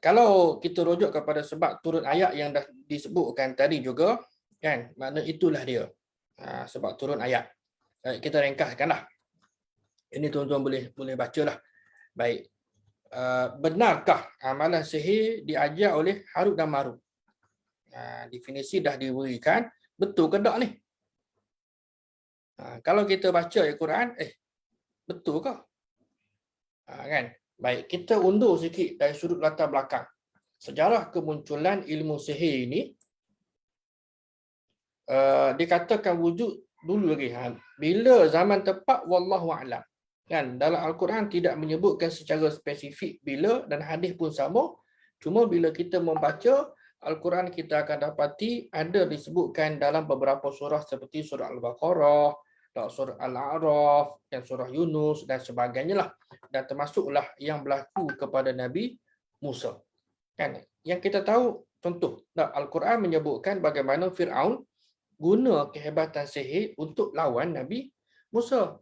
kalau kita rujuk kepada sebab turun ayat yang dah disebutkan tadi juga, kan, makna itulah dia sebab turun ayat. Baik, kita ringkaskanlah. Ini tuan-tuan boleh bacalah. Baik, benarkah amalan sihir diajar oleh Harut dan Marut? Definisi dah diberikan, betul ke tak ni? Kalau kita baca Al-Quran, betul ke? Kan? Baik, kita undur sikit dari sudut latar belakang. Sejarah kemunculan ilmu sihir ini dikatakan wujud dulu lagi. Bila zaman tepat, wallahu a'lam. Kan, dalam Al-Quran tidak menyebutkan secara spesifik bila, dan hadis pun sama. Cuma bila kita membaca Al-Quran, kita akan dapati ada disebutkan dalam beberapa surah seperti surah Al-Baqarah, surah Al-A'raf, dan surah Yunus dan sebagainya lah. Dan termasuklah yang berlaku kepada Nabi Musa. Kan? Yang kita tahu, contoh, Al-Quran menyebutkan bagaimana Fir'aun guna kehebatan sihir untuk lawan Nabi Musa.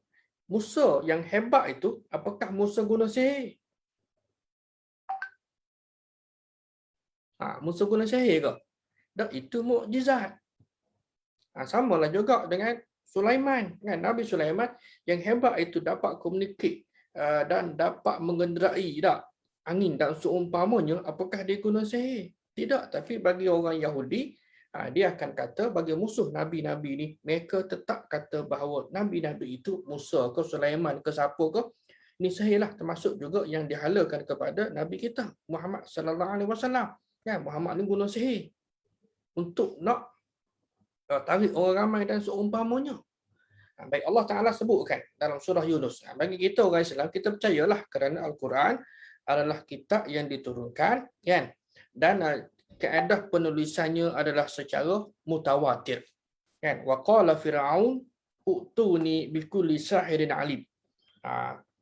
Musa yang hebat itu, apakah Musa guna sihir? Musa guna sihir ke? Tak, itu mukjizat. Samalah juga dengan Sulaiman, kan? Nabi Sulaiman yang hebat itu dapat communicate dan dapat mengenderai angin dan seumpamanya. Apakah dia guna sihir? Tidak, tapi bagi orang Yahudi, dia akan kata, bagi musuh Nabi-Nabi ni, mereka tetap kata bahawa Nabi-Nabi itu Musa ke Sulaiman ke siapa ke, ini sihirlah, termasuk juga yang dihalakan kepada Nabi kita Muhammad sallallahu alaihi wasallam. Kan, Muhammad ni guna sihir untuk nak tarik orang ramai dan seumpamanya. Baik, Allah Ta'ala sebutkan dalam surah Yunus. Bagi kita orang Islam, kita percayalah kerana Al-Quran adalah kitab yang diturunkan, kan, dan kaedah penulisannya adalah secara mutawatir. Kan, wa qala fir'aun utuni bikulli sahirin alim.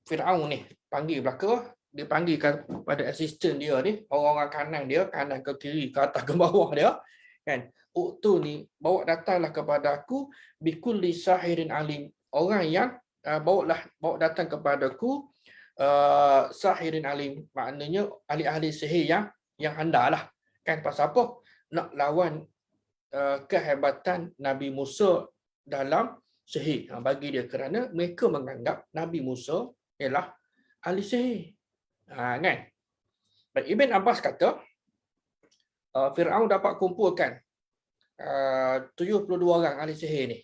Fir'aun ni panggil belaka, dia panggilkan pada asisten dia ni, orang-orang kanan dia, kanan ke kiri, ke atas ke bawah dia, kan, ni bawa datanglah kepada aku bikulli sahirin alim, orang yang bawa datang kepadaku sahirin alim, maknanya ahli-ahli sihir yang handalah, kan. Pasal apa? Nak lawan kehebatan Nabi Musa dalam sihir. Bagi dia, kerana mereka menganggap Nabi Musa ialah ahli sihir. Kan? Ibn Abbas kata Fir'aun dapat kumpulkan 72 orang ahli sihir ni,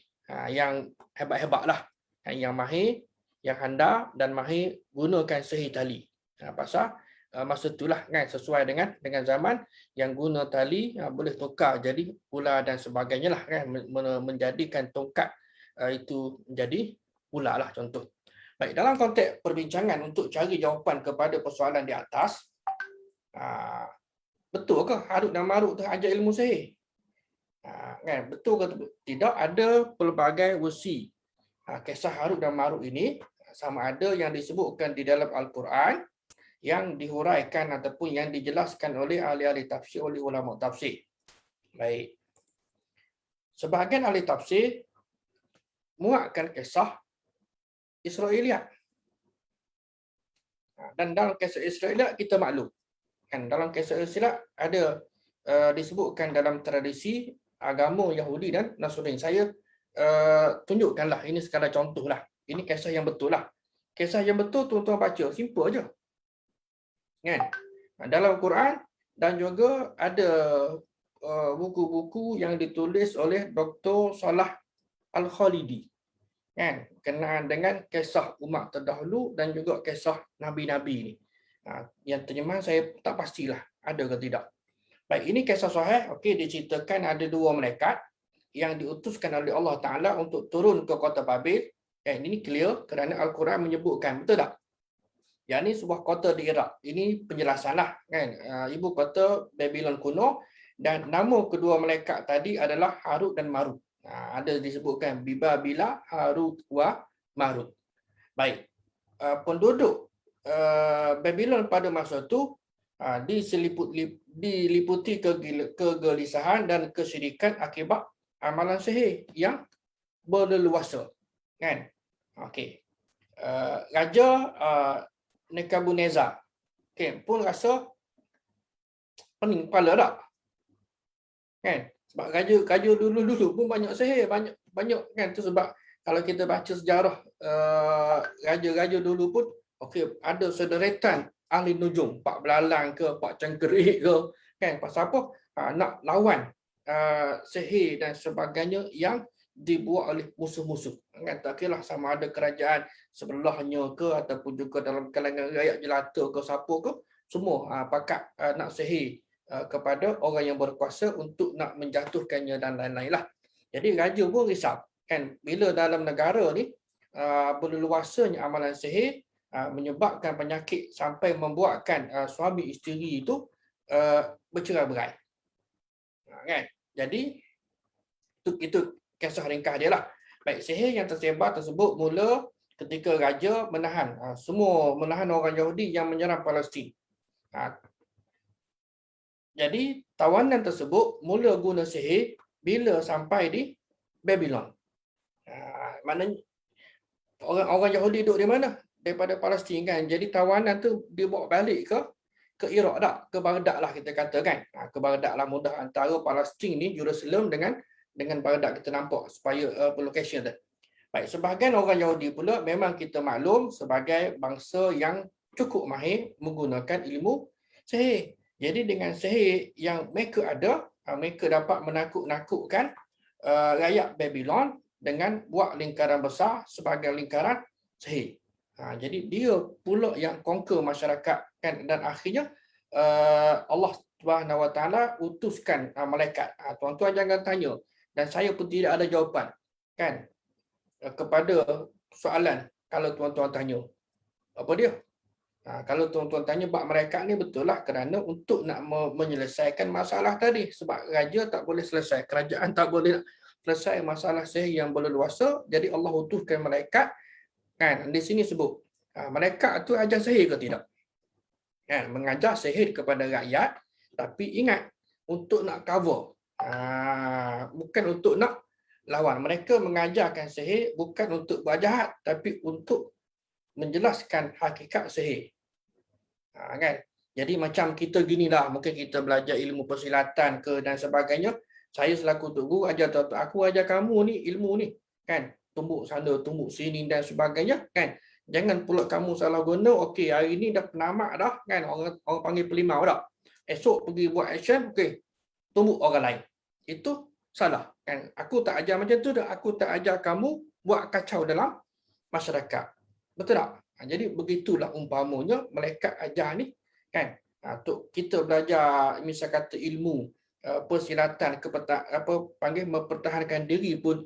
yang hebat-hebat lah, yang mahir, yang handal dan mahir gunakan sihir tali. Pasal masa itulah, kan, sesuai dengan zaman yang guna tali boleh tukar jadi ular dan sebagainya lah, kan, menjadikan tongkat itu menjadi ular lah, contoh. Baik, dalam konteks perbincangan untuk cari jawapan kepada persoalan di atas, betul ke Harut dan Marut tu ajar ilmu sihir? Kan, betul ke tidak? Ada pelbagai versi kisah Harut dan Marut ini, sama ada yang disebutkan di dalam Al-Quran, yang dihuraikan ataupun yang dijelaskan oleh ahli-ahli tafsir, oleh ulama tafsir. Baik, sebahagian ahli tafsir muatkan kisah Israiliyat. Dan dalam kisah Israeliat kita maklum kan, dalam kisah Israeliat ada disebutkan dalam tradisi agama Yahudi dan Nasrani. Saya tunjukkanlah, ini sekadar contoh lah. Ini kisah yang betul lah. Kisah yang betul tuan-tuan baca, simple aja. Kan? Dalam Quran dan juga ada buku-buku yang ditulis oleh Dr. Salah Al-Khalidi. Kan? Kenaan dengan kisah umat terdahulu dan juga kisah Nabi-Nabi ni. Yang terjemahan saya tak pastilah ada ke tidak. Baik, ini kisah sahih. Okey, diceritakan ada dua malaikat yang diutuskan oleh Allah Ta'ala untuk turun ke kota Babil. Ini clear kerana Al-Quran menyebutkan, betul tak? Yang ini sebuah kota di Iraq. Ini penjelasan lah, kan? Ibu kota Babylon kuno, dan nama kedua malaikat tadi adalah Harut dan Marut. Ada disebutkan Bibabila, Harut wa Marut. Baik, penduduk Babylon pada masa itu diliputi kegelisahan dan kesyirikan akibat amalan sihir yang berleluasa, kan? Okey. Raja Nebukadnezar, pun rasa pening kepala tak? Kan? Sebab raja dulu pun banyak sihir, banyak kan, tu sebab kalau kita baca sejarah raja-raja dulu pun ada sederetan ahli nujum, pak belalang ke, pak cangkerik ke, kan, pasal apa? Nak lawan sihir dan sebagainya yang dibuat oleh musuh-musuh. Kan, tak kira sama ada kerajaan sebelahnya ke ataupun juga dalam kalangan rakyat jelata ke, siapa ke, semua pakat nak sihir kepada orang yang berkuasa untuk nak menjatuhkannya dan lain-lain lah. Jadi raja pun risau, kan, bila dalam negara ni berleluasanya amalan sihir menyebabkan penyakit sampai membuatkan suami isteri itu bercerai-berai. Kan? Jadi itu kisah ringkas dia lah. Baik, sihir yang tersebar tersebut mula ketika raja menahan orang Yahudi yang menyerang Palestin. Jadi tawanan tersebut mula guna sihir bila sampai di Babylon. Maknanya orang Yahudi duduk di mana? Daripada Palestin, kan. Jadi tawanan tu dibawa balik ke Iraq tak? Ke Baghdad lah kita katakan. Ke Baghdad lah, mudah antara Palestin ni, Jerusalem dengan Baghdad kita nampak supaya location tu. Baik, sebahagian orang Yahudi pula memang kita maklum sebagai bangsa yang cukup mahir menggunakan ilmu sihir. Jadi dengan sihir yang mereka ada, mereka dapat menakut-nakutkan rakyat Babylon dengan buat lingkaran besar sebagai lingkaran sihir. Jadi dia pula yang conquer masyarakat, kan, dan akhirnya Allah Subhanahu Wa Taala utuskan malaikat. Tuan-tuan jangan tanya dan saya pun tidak ada jawapan, kan, kepada soalan kalau tuan-tuan tanya. Apa dia? Kalau tuan-tuan tanya bab malaikat ni, betul lah kerana untuk nak menyelesaikan masalah tadi, sebab raja tak boleh selesai, kerajaan tak boleh selesai masalah sihir yang berleluasa, jadi Allah utuskan malaikat. Kan, di sini sebut malaikat tu ajar sihir ke tidak? Kan, mengajar sihir kepada rakyat, tapi ingat untuk nak cover, bukan untuk nak lawan. Mereka mengajarkan sihir bukan untuk buat jahat, tapi untuk menjelaskan hakikat sihir. Kan? Jadi macam kita ginilah, mungkin kita belajar ilmu persilatan ke dan sebagainya. Saya selaku tok guru ajar tuan-tuan, aku ajar kamu ni ilmu ni, kan, tumbuk sana, tumbuk sini dan sebagainya, kan. Jangan pula kamu salah guna. Okey, hari ni dah penamak dah, kan, orang panggil pelimau dah. Esok pergi buat action, okey, tumbuk orang lain. Itu salah, kan. Aku tak ajar macam tu dah. Aku tak ajar kamu buat kacau dalam masyarakat. Betul tak? Jadi begitulah umpamanya malaikat ajar ni, kan. Untuk kita belajar misal kata ilmu persilatan mempertahankan diri pun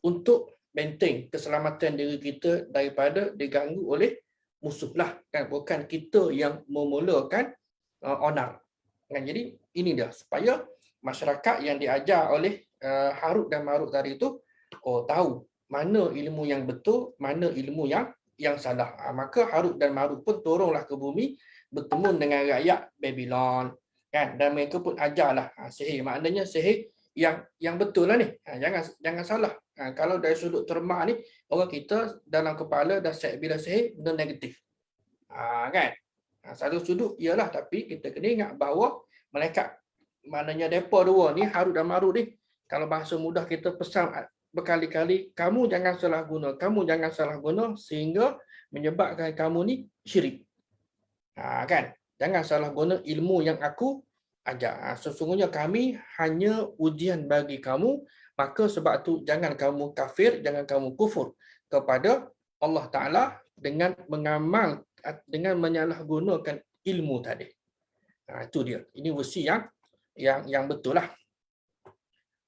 untuk benteng keselamatan diri kita daripada diganggu oleh musuh lah, kan, bukan kita yang memulakan onar, kan. Jadi ini dia supaya masyarakat yang diajar oleh Harut dan Marut tadi itu tahu mana ilmu yang betul, mana ilmu yang salah. Maka Harut dan Marut pun turunlah ke bumi bertemu dengan rakyat Babylon, kan, dan mereka pun ajarlah sihir. Maknanya sihir yang betul lah ni. Jangan salah. Kalau dari sudut termak ni, orang kita dalam kepala dah set bila sihir benda negatif. Kan? Satu sudut ialah, tapi kita kena ingat bahawa malaikat, maknanya depa dua ni, Harut dan Marut ni, kalau bahasa mudah kita pesan berkali-kali, kamu jangan salah guna, kamu jangan salah guna, sehingga menyebabkan kamu ni syirik. Kan? Jangan salah guna ilmu yang aku ajar. Sesungguhnya kami hanya ujian bagi kamu, maka sebab tu jangan kamu kafir, jangan kamu kufur kepada Allah Ta'ala dengan dengan menyalahgunakan ilmu tadi. Itu dia. Ini versi yang betul lah.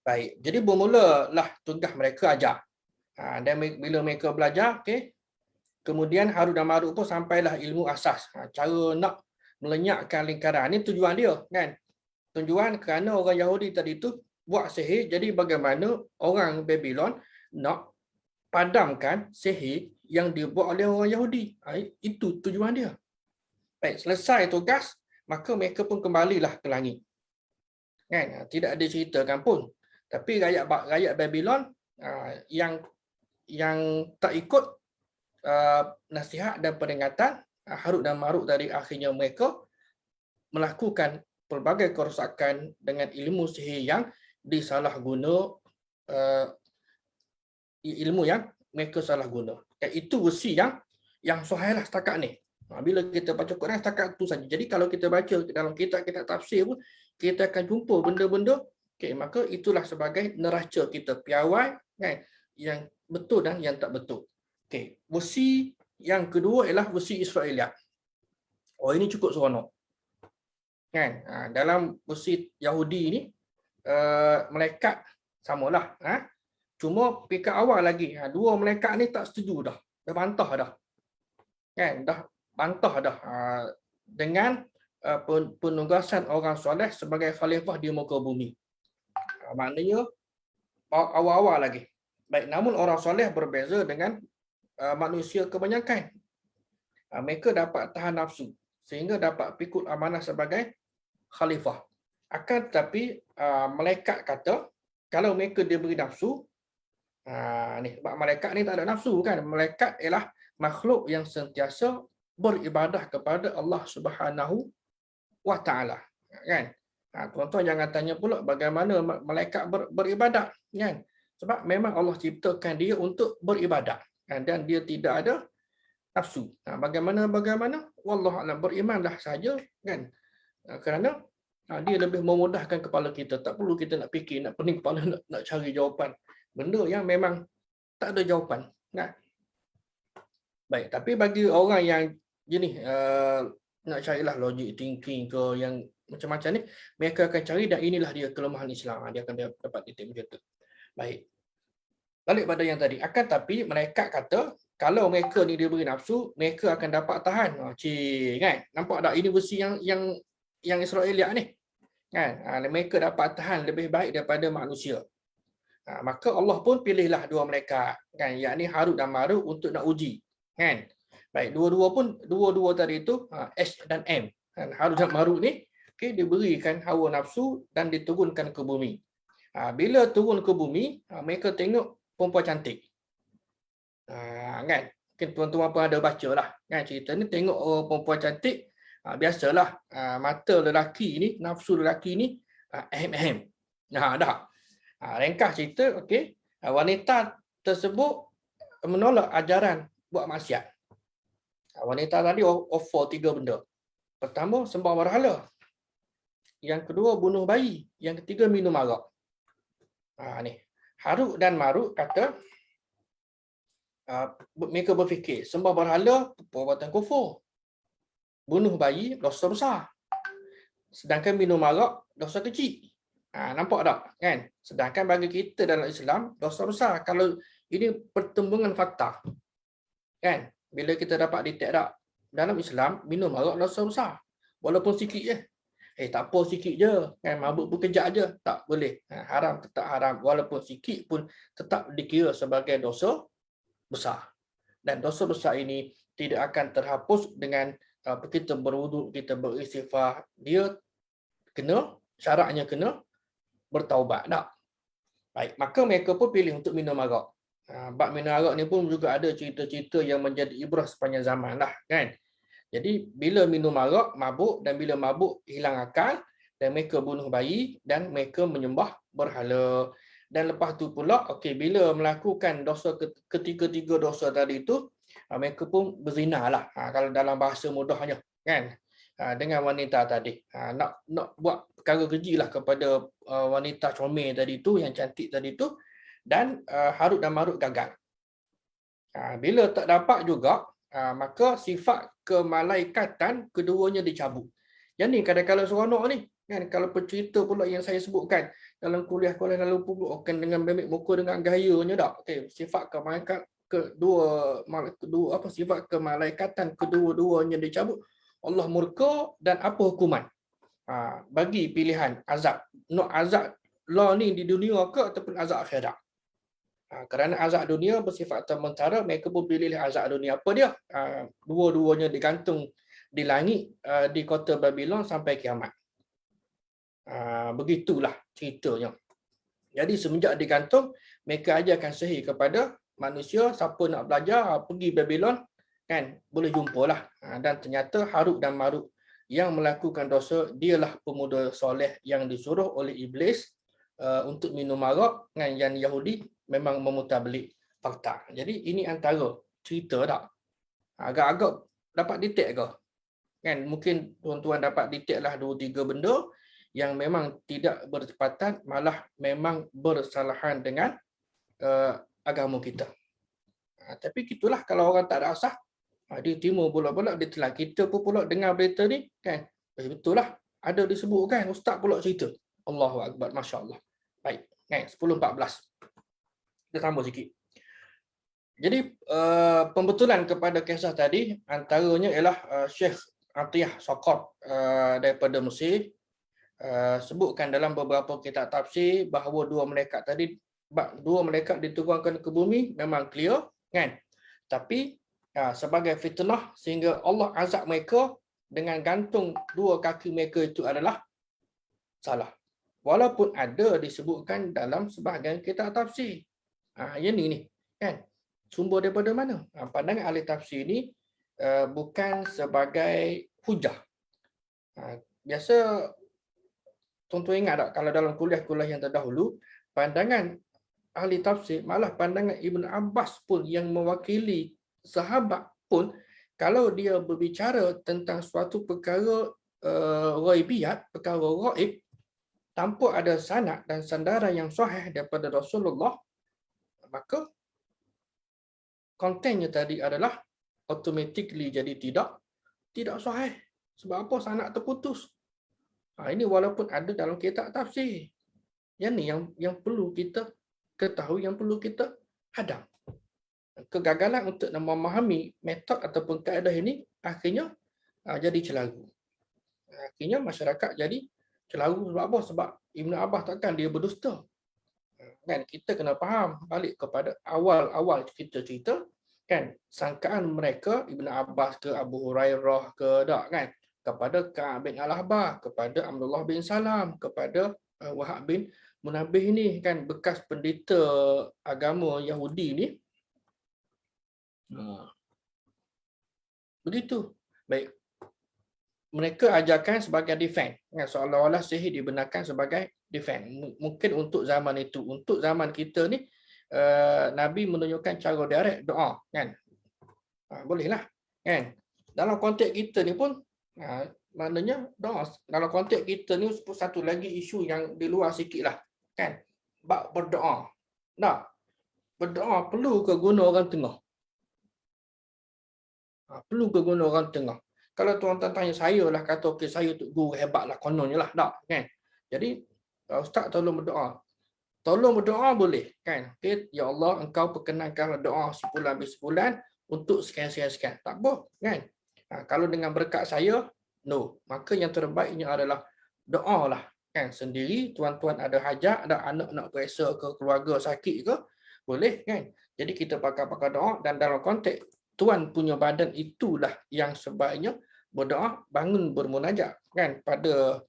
Baik. Jadi bermulalah tugas mereka ajar. Dan bila mereka belajar, kemudian Harut dan Marut pun sampailah ilmu asas. Cara nak melenyapkan lingkaran. Ini tujuan dia, kan? Tujuan kerana orang Yahudi tadi tu buat sihir. Jadi bagaimana orang Babylon nak padamkan sihir yang dibuat oleh orang Yahudi. Itu tujuan dia. Baik, selesai tugas, maka mereka pun kembalilah ke langit. Kan? Tidak ada ceritakan pun. Tapi rakyat Babylon yang tak ikut nasihat dan peringatan Harut dan Marut tadi, akhirnya mereka melakukan pelbagai kerosakan dengan ilmu sihir yang disalahguna, ilmu yang mereka salah guna. Itu versi yang sahih lah setakat ni. Bila kita baca Quran setakat tu saja. Jadi kalau kita baca dalam kitab-kitab tafsir pun, kita akan jumpa benda-benda, maka itulah sebagai neraca kita, piawai, kan, yang betul dan yang tak betul. Versi yang kedua ialah versi Israeliat. Ini cukup seronok. Kan? Dalam versi Yahudi ni, malaikat samalah. Cuma pihak awal lagi, dua malaikat ni tak setuju dah. Dah bantah dah. Kan? Dah bantah dah dengan penugasan orang soleh sebagai khalifah di muka bumi. Maknanya awal-awal lagi. Baik, namun orang soleh berbeza dengan manusia kebanyakan. Mereka dapat tahan nafsu sehingga dapat pikul amanah sebagai khalifah. Akan tetapi malaikat kata, kalau mereka diberi nafsu, sebab malaikat ni tak ada nafsu, kan? Malaikat ialah makhluk yang sentiasa beribadah kepada Allah Subhanahu wa Ta'ala, kan? Tuan-tuan jangan tanya pula bagaimana malaikat beribadat, kan? Sebab memang Allah ciptakan dia untuk beribadat, kan? Dan dia tidak ada nafsu. Bagaimana wallahu a'lam, berimanlah saja, kan? Kerana dia lebih memudahkan kepala kita. Tak perlu kita nak fikir, nak pening kepala nak cari jawapan benda yang memang tak ada jawapan, kan? Baik, tapi bagi orang yang jenis nak carilah logic thinking ke yang macam-macam ni, mereka akan cari, dan inilah dia kelemahan Islam. Dia akan dapat titik macam tu. Baik. Balik pada yang tadi. Akan tapi malaikat kata, kalau mereka ni diberi nafsu, mereka akan dapat tahan. Kan? Nampak tak? Ini versi yang Israeliat ni. Kan? Mereka dapat tahan lebih baik daripada manusia. Maka Allah pun pilihlah dua malaikat, kan? Yakni Harut dan Marut untuk nak uji. Kan? Baik, dua-dua tadi itu S dan M. Kan? Harut dan Marut ni diberikan hawa nafsu dan diturunkan ke bumi. Bila turun ke bumi, mereka tengok perempuan cantik. Kan? Mungkin tuan-tuan pun ada baca lah, kan, cerita ni, tengok perempuan cantik. Biasalah mata lelaki ni, nafsu lelaki ni ahem-ahem. Dah. Ringkas cerita, wanita tersebut menolak ajaran buat maksiat. Wanita tadi offer 3 benda. Pertama, sembah berhala. Yang kedua, bunuh bayi. Yang ketiga, minum arak. Ni. Harut dan Marut kata, mereka berfikir, sembah berhala perbuatan kufur. Bunuh bayi, dosa besar. Sedangkan minum arak, dosa kecil. Nampak tak? Kan? Sedangkan bagi kita dalam Islam, dosa besar. Kalau ini pertembungan fakta. Kan? Bila kita dapat detect tak? Dalam Islam, minum arak dosa besar. Walaupun sikit je. Tak apa sikit je. Kan? Mabuk pun kejap je. Tak boleh. Haram tetap haram. Walaupun sikit pun tetap dikira sebagai dosa besar. Dan dosa besar ini tidak akan terhapus dengan kita berwuduk, kita beristighfar. Dia syaratnya kena bertaubat. Tak? Baik, maka mereka pun pilih untuk minum arak. Bab minum arak ni pun juga ada cerita-cerita yang menjadi ibrah sepanjang zaman lah, kan. Jadi bila minum arak, mabuk, dan bila mabuk hilang akal, dan mereka bunuh bayi dan mereka menyembah berhala. Dan lepas tu pula, okey, bila melakukan dosa ketiga-tiga dosa tadi tu, mereka pun berzina lah. Kalau dalam bahasa mudahnya, kan? Dengan wanita tadi. Nak buat perkara keji lah kepada wanita comel tadi tu, yang cantik tadi tu, dan harut dan marut gagal. Bila tak dapat juga, maka sifat kemalaikatan keduanya dicabut. Yang ni kadang-kadang seronok ni, kan, kalau pencerita pula yang saya sebutkan dalam kuliah-kuliah lalu pun akan dengan bebek muka dengan gayanya dak. Okey, sifat sifat kemalaikatan kedua-duanya dicabut. Allah murka dan apa hukuman? Bagi pilihan azab. Nak azab law ni di dunia ke ataupun azab akhirat. Kerana azab dunia bersifat sementara, mereka pun pilih azab dunia. Apa dia? Dua-duanya digantung di langit di kota Babylon sampai kiamat. Begitulah ceritanya. Jadi semenjak digantung, mereka ajarkan sihir kepada manusia. Siapa nak belajar, pergi Babylon, kan, boleh jumpalah. Dan ternyata Harut dan Marut yang melakukan dosa, dialah pemuda soleh yang disuruh oleh iblis untuk minum arak, kan, yang Yahudi memang memutarbelik fakta. Jadi ini antara cerita tak? Agak-agak dapat detek ke? Kan, mungkin tuan-tuan dapat detek lah 2-3 benda yang memang tidak bertepatan, malah memang bersalahan dengan agama kita. Tapi gitulah kalau orang tak ada asas, dia timur pula dia telah. Kita pun pula dengar berita ni, kan, betul lah, ada disebut, kan, ustaz pula cerita. Allahu Akbar, Masya Allah. Baik, kan, 10.14. Kita tambah sikit. Jadi pembetulan kepada kisah tadi antaranya ialah Syekh Atiyah Saqaf daripada Mesir sebutkan dalam beberapa kitab tafsir bahawa dua malaikat diturunkan ke bumi memang clear, kan, tapi sebagai fitnah sehingga Allah azab mereka dengan gantung dua kaki mereka itu adalah salah, walaupun ada disebutkan dalam sebahagian kitab tafsir. Yang ni kan, sumber daripada mana? Pandangan ahli tafsir ni bukan sebagai hujah. Biasa tuan-tuan ingat tak, kalau dalam kuliah-kuliah yang terdahulu, pandangan ahli tafsir, malah pandangan Ibn Abbas pun yang mewakili sahabat pun, kalau dia berbicara tentang suatu perkara ghaibiyat, perkara ghaib, tanpa ada sanad dan sandaran yang sahih daripada Rasulullah, maka kontennya tadi adalah automatically jadi tidak sahih. Sebab apa? Sanad terputus. Ini walaupun ada dalam kitab tafsir. Yang ni yang perlu kita ketahui, yang perlu kita hadam. Kegagalan untuk memahami metod ataupun kaedah ini akhirnya jadi celaru. Akhirnya masyarakat jadi celaru. Sebab apa? Sebab Ibn Abbas takkan dia berdusta. Kan, kita kena faham balik kepada awal-awal kita cerita, kan, sangkaan mereka Ibn Abbas ke Abu Hurairah ke tak, kan, kepada Ka'ab bin Al-Ahbar, kepada Abdullah bin Salam, kepada Wahab bin Munabbih ni, kan, bekas pendeta agama Yahudi ni. Begitu. Baik. Mereka ajarkan sebagai defense, kan, seolah-olah sihir dibenarkan sebagai defense. Mungkin untuk zaman itu, untuk zaman kita ni, Nabi menunjukkan cara direct doa, kan. Bolehlah, kan. Dalam konteks kita ni pun, maknanya doa. Dalam konteks kita ni satu lagi isu yang di luar sikit lah, kan. Bab berdoa. Tak, berdoa perlu ke guna orang tengah? Perlu ke guna orang tengah? Kalau tuan-tuan tanya saya lah, kata okey, saya tu guru hebat lah, kononnya lah, tak, kan. Jadi ustaz tolong berdoa. Tolong berdoa boleh, kan. Okay, ya Allah, engkau perkenankan doa sebulan habis sebulan untuk sekian-sekian. Tak apa, kan. Kalau dengan berkat saya, no. Maka yang terbaiknya adalah doa lah, kan. Sendiri, tuan-tuan ada hajat, ada anak nak periksa ke, keluarga sakit ke, boleh, kan. Jadi kita pakai doa, dan dalam konteks tuan punya badan itulah yang sebaiknya berdoa, bangun bermunajat, kan, pada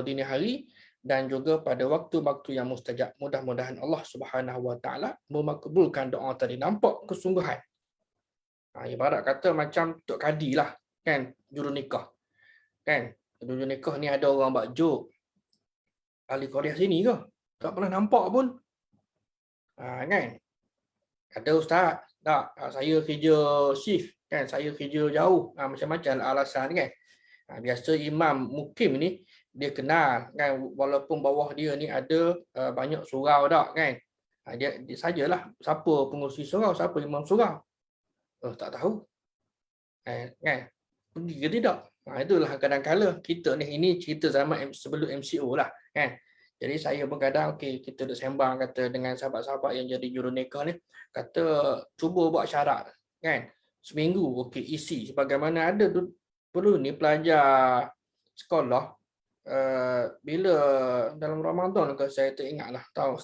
dini hari dan juga pada waktu-waktu yang mustajab. Mudah-mudahan Allah Subhanahu Wa Taala memakbulkan doa tadi. Nampak kesungguhan. Ibarat kata macam Tok Kadi lah. kan, juru nikah. Kan? Juru nikah ni ada orang buat joke. Ahli Korea sini ke? Tak pernah nampak pun. Kan? Kata ustaz, tak, saya kerja shift kan, saya kerja jauh. Macam-macam alasan kan. Biasa imam mukim ni dia kenal kan, walaupun bawah dia ni ada banyak surau tak kan. Dia sajalah siapa pengurusi surau, siapa imam surau. Tak tahu. Kan? Pergi ke tidak? Itulah kadang-kala kita ni, ini cerita zaman sebelum MCO lah kan. Jadi saya pun kadang kita duk sembang kata dengan sahabat-sahabat yang jadi juru nikah ni, kata cuba buat syarat kan. Seminggu isi sebagaimana ada perlu ni pelajar sekolah bila dalam Ramadan ke, saya tak ingatlah, tahun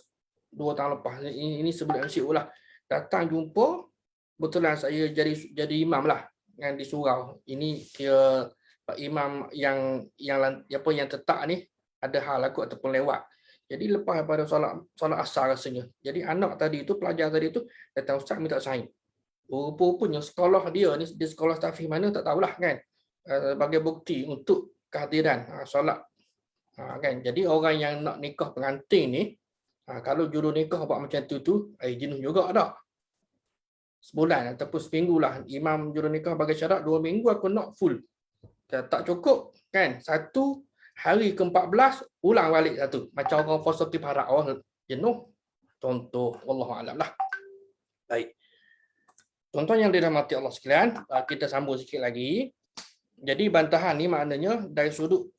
2 tahun lepas ini sebelum MCO lah, datang jumpa betulan saya jadi imam lah yang di surau. Ini kira Pak Imam yang tetap ni ada hal laku ataupun lewat. Jadi lepas pada solat asar rasanya. Jadi anak tadi tu, pelajar tadi tu datang, ustaz minta sign. Rupanya sekolah dia ni, di sekolah tahfiz mana tak tahulah kan. Sebagai bukti untuk kehadiran solat. Kan. Jadi orang yang nak nikah pengantin ni, kalau juru nikah buat macam tu jenuh juga tak? Sebulan ataupun seminggu lah. Imam juru nikah bagi syarat 2 minggu aku nak full. Tak cukup kan. 1 hari ke-14 ulang balik satu. Macam orang positif harap orang jenuh. Contoh, wallahualam lah. Baik. Tuan-tuan yang dirahmati Allah sekalian, kita sambung sikit lagi. Jadi bantahan ni maknanya dari sudut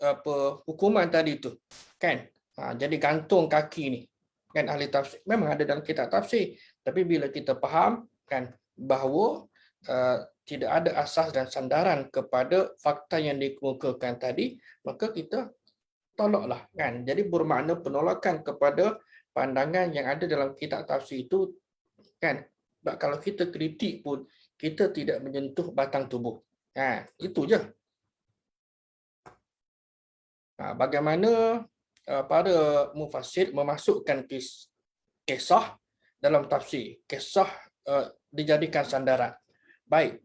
hukuman tadi tu. Kan? Jadi gantung kaki ni. Kan ahli tafsir memang ada dalam kitab tafsir. Tapi bila kita faham kan bahawa tidak ada asas dan sandaran kepada fakta yang dikemukakan tadi, maka kita tolaklah kan. Jadi bermakna penolakan kepada pandangan yang ada dalam kitab tafsir itu kan. Kalau kita kritik pun kita tidak menyentuh batang tubuh. Itu je. Bagaimana para mufassir memasukkan kisah dalam tafsir. Kisah dijadikan sandaran. Baik.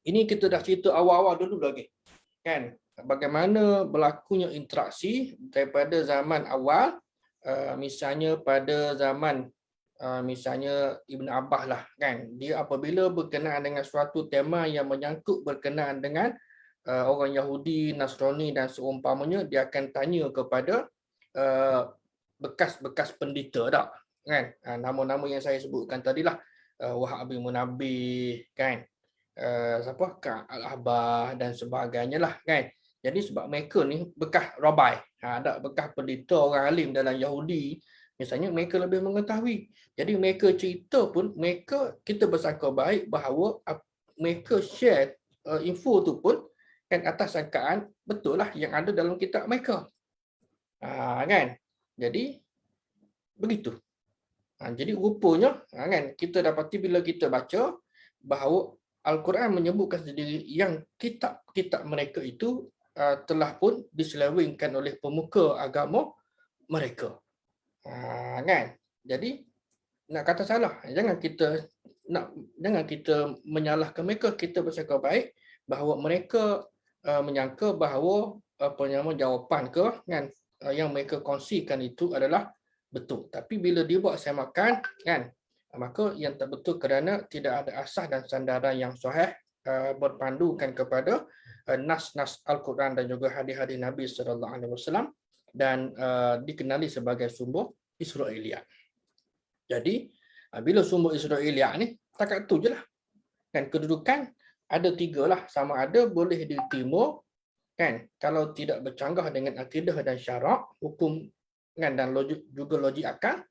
Ini kita dah cerita awal-awal dulu lagi. Kan? Bagaimana berlakunya interaksi daripada zaman awal, misalnya pada zaman misalnya Ibn Abbas lah kan. Dia apabila berkenaan dengan suatu tema yang menyangkut berkenaan dengan orang Yahudi, Nasrani dan seumpamanya, dia akan tanya kepada bekas-bekas pendeta tak kan. Nama-nama yang saya sebutkan tadilah, Wahab bin Munabbih kan, siapa Al-Ahbah dan sebagainya lah kan. Jadi sebab mereka ni bekas rabai, ada bekas pendeta orang alim dalam Yahudi, misalnya mereka lebih mengetahui. Jadi mereka cerita pun, kita bersangka baik bahawa mereka share info tu pun kan atas sangkaan betul lah yang ada dalam kitab mereka. Kan? Jadi begitu. Jadi rupanya kan kita dapati bila kita baca bahawa Al-Quran menyebutkan sendiri yang kitab-kitab mereka itu telah pun diselewengkan oleh pemuka agama mereka. Kan? Jadi nak kata salah, jangan kita menyalahkan mereka. Kita bercakap baik bahawa mereka menyangka bahawa jawapan ke kan yang mereka kongsikan itu adalah betul. Tapi bila dia buat samakan kan, maka yang tak betul kerana tidak ada asas dan sandaran yang sahih berpandukan kepada nas-nas Al-Quran dan juga hadis-hadis Nabi SAW dan dikenali sebagai sumber Israiliyat. Jadi bila sumber Israiliyat ni takat tu je lah. Kan kedudukan ada 3 lah, sama ada boleh diterima kan kalau tidak bercanggah dengan akidah dan syarak, hukum kan dan logik akal.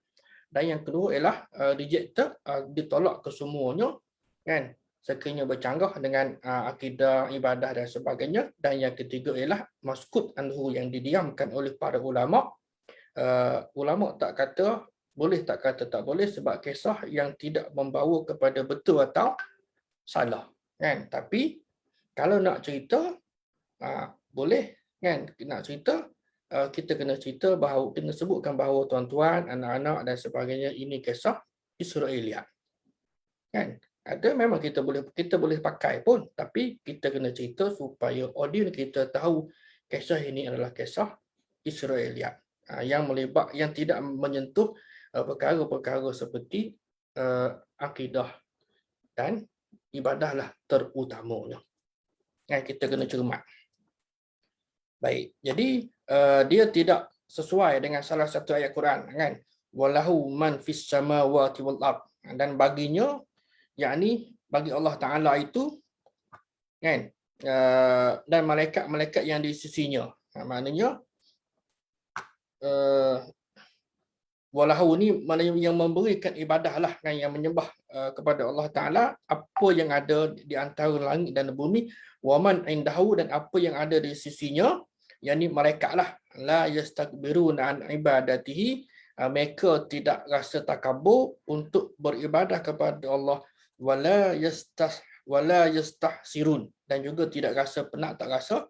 Dan yang kedua ialah rejected, ditolak kesemuanya kan sekiranya bercanggah dengan akidah, ibadah dan sebagainya. Dan yang ketiga ialah maskut anhu, yang didiamkan oleh para ulama. Ulama tak kata boleh, tak kata tak boleh, sebab kisah yang tidak membawa kepada betul atau salah kan. Tapi kalau nak cerita boleh kan, nak cerita kita kena cerita bahawa, kena sebutkan bahawa tuan-tuan, anak-anak dan sebagainya ini kisah Israiliyat kan. Ada memang kita boleh pakai pun, tapi kita kena cerita supaya audiens kita tahu kisah ini adalah kisah Israeliat yang tidak menyentuh perkara-perkara seperti akidah dan ibadahlah terutamanya. Kita kena cermat. Baik, jadi dia tidak sesuai dengan salah satu ayat Quran, kan? Walahu man fis samawati wal ard. Dan baginya, yakni bagi Allah Taala itu, kan? Dan malaikat-malaikat yang di sisinya. Maknanya walahu ni maknanya yang memberikan ibadah lah, kan, yang menyembah kepada Allah Taala, apa yang ada di antara langit dan bumi, waman indahu, dan apa yang ada di sisinya, yakni malaikat lah, la yastakbiruna an ibadatihi, mereka tidak rasa takabur untuk beribadah kepada Allah, wala yastahsirun, dan juga tidak rasa penat, tak rasa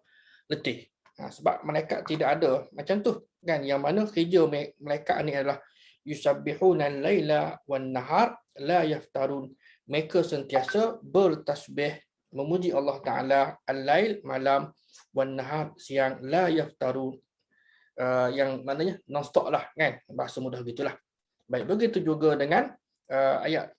letih. Sebab malaikat tidak ada macam tu, kan, yang mana kerja malaikat ni adalah yusabbihuna al-laila wan nahar la yaftarun. Mereka sentiasa bertasbih memuji Allah Taala al-lail malam, wan nahar siang, la yaftarun, yang maknanya non-stop lah, kan, bahasa mudah gitulah. Baik, begitu juga dengan ayat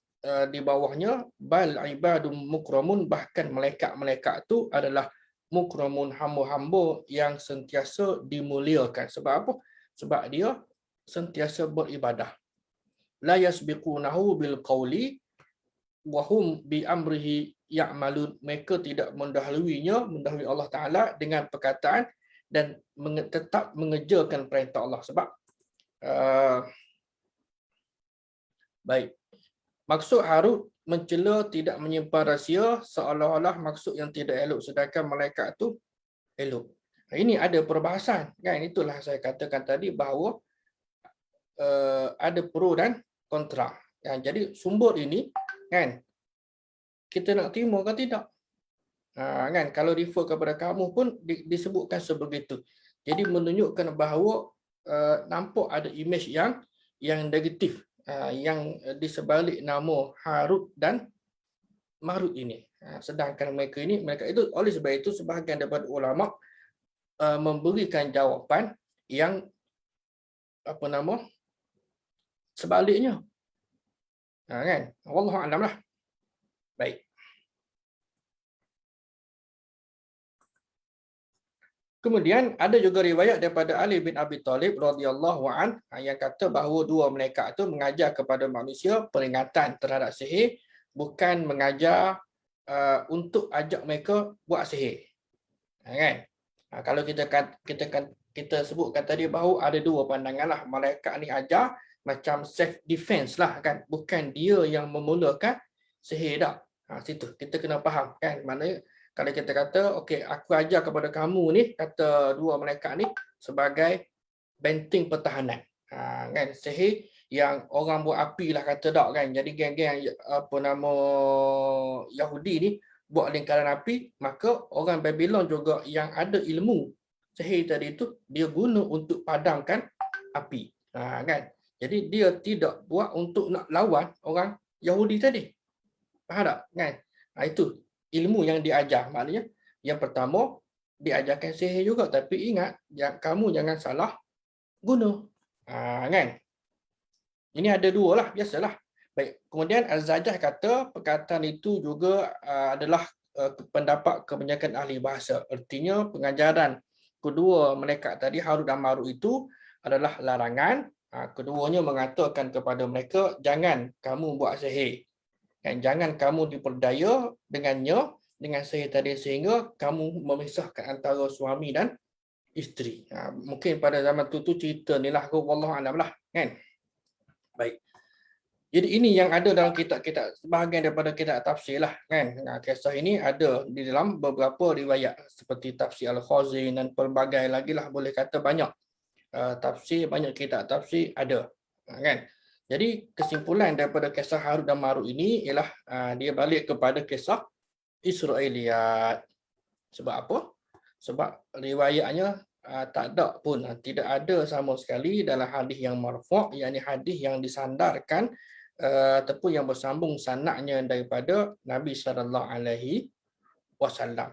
di bawahnya, bal ibadum mukramun, bahkan malaikat-malaikat tu adalah mukramun, hamba-hamba yang sentiasa dimuliakan. Sebab apa? Sebab dia sentiasa beribadah. La yasbiqunahu bil qawli wa hum bi amrihi ya'malun. Mereka tidak mendahului Allah Taala dengan perkataan dan tetap mengerjakan perintah Allah. Sebab baik, maksud Harut mencela tidak menyimpan rahsia, seolah-olah maksud yang tidak elok, sedangkan malaikat tu elok. Ini ada perbahasan, kan? Itulah saya katakan tadi bahawa ada pro dan kontra. Jadi sumber ini, kan, kita nak terima ke tidak? Kan, kalau refer kepada kamu pun disebutkan sebegitu. Jadi menunjukkan bahawa nampak ada image yang negatif yang di sebalik nama Harut dan Marut ini. Sedangkan mereka itu, oleh sebab itu sebahagian daripada ulama memberikan jawapan yang sebaliknya, kan? Wallahu a'lam lah. Baik. Kemudian ada juga riwayat daripada Ali bin Abi Thalib radhiyallahu an yang kata bahawa dua malaikat itu mengajar kepada manusia peringatan terhadap sihir, bukan mengajar untuk ajak mereka buat sihir. Kan? Kalau kita sebutkan tadi bahawa ada dua pandangan lah, malaikat ni ajar macam self defense lah, kan, bukan dia yang memulakan sihir dah. Situ kita kena faham, kan, maknanya kalau kita kata okey, aku ajar kepada kamu ni, kata dua malaikat ni, sebagai benteng pertahanan, kan, sihir yang orang buat api lah kata tak, kan, jadi geng-geng Yahudi ni buat lingkaran api, maka orang Babylon juga yang ada ilmu sihir tadi itu, dia guna untuk padamkan api, kan. Jadi dia tidak buat untuk nak lawan orang Yahudi tadi. Faham tak? Kan? Itu ilmu yang diajar. Maknanya yang pertama diajarkan sihir juga, tapi ingat kamu jangan salah guna. Kan? Ini ada dua lah, biasalah. Baik. Kemudian Az-Zajjaj kata perkataan itu juga adalah pendapat kebanyakan ahli bahasa. Artinya pengajaran kedua malaikat tadi, Harut dan Marut, itu adalah larangan. Keduanya mengatakan kepada mereka, jangan kamu buat sihir, dan jangan kamu diperdaya dengan sihir tadi sehingga kamu memisahkan antara suami dan isteri. Mungkin pada zaman tu cerita ni lah, wallahu a'lam lah, kan. Baik. Jadi ini yang ada dalam kitab-kitab, sebahagian daripada kitab tafsir lah, kan. Kisah ini ada di dalam beberapa riwayat seperti tafsir Al-Khazin dan pelbagai lagi lah, boleh kata banyak tafsir, banyak kitab tafsir ada, kan. Jadi kesimpulan daripada kisah Harut dan Marut ini ialah dia balik kepada kisah Israeliat. Sebab apa? Sebab riwayatnya tidak ada sama sekali dalam hadis yang marfu', yakni hadis yang disandarkan ataupun yang bersambung sanadnya daripada Nabi sallallahu alaihi wasallam.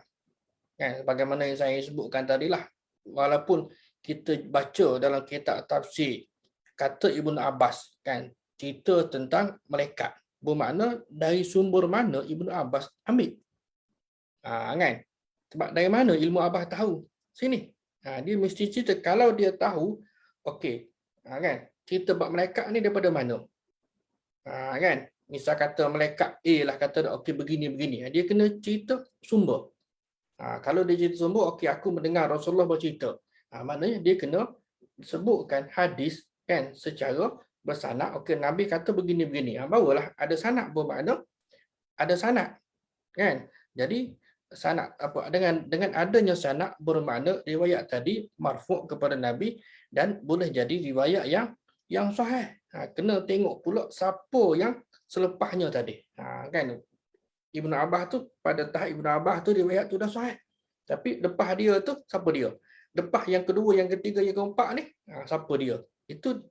Kan, bagaimana yang saya sebutkan tadilah, walaupun kita baca dalam kitab tafsir kata Ibnu Abbas kan cerita tentang malaikat, bermakna dari sumber mana Ibnu Abbas ambil. Kan? Sebab dari mana ilmu Abbas tahu? Sini. Dia mesti cerita, kalau dia tahu, okey. Kan? Cerita bab malaikat ni daripada mana? Kan? Misal kata malaikat A lah kata okey begini-begini. Dia kena cerita sumber. Kalau dia cerita sumber, okey aku mendengar Rasulullah bercerita. Maknanya dia kena sebutkan hadis kan secara bersanad. Okey Nabi kata begini-begini. Barulah ada sanad, bermakna ada sanad. Kan? Jadi sanad apa, dengan adanya sanad bermakna riwayat tadi marfu' kepada Nabi dan boleh jadi riwayat yang sahih. Kena tengok pula siapa yang selepasnya tadi. Kan? Ibnu Abbas tu, pada tahap Ibnu Abbas tu riwayat tu dah sahih. Tapi lepas dia tu siapa dia? Lepas yang kedua, yang ketiga, yang keempat ni siapa dia? Itu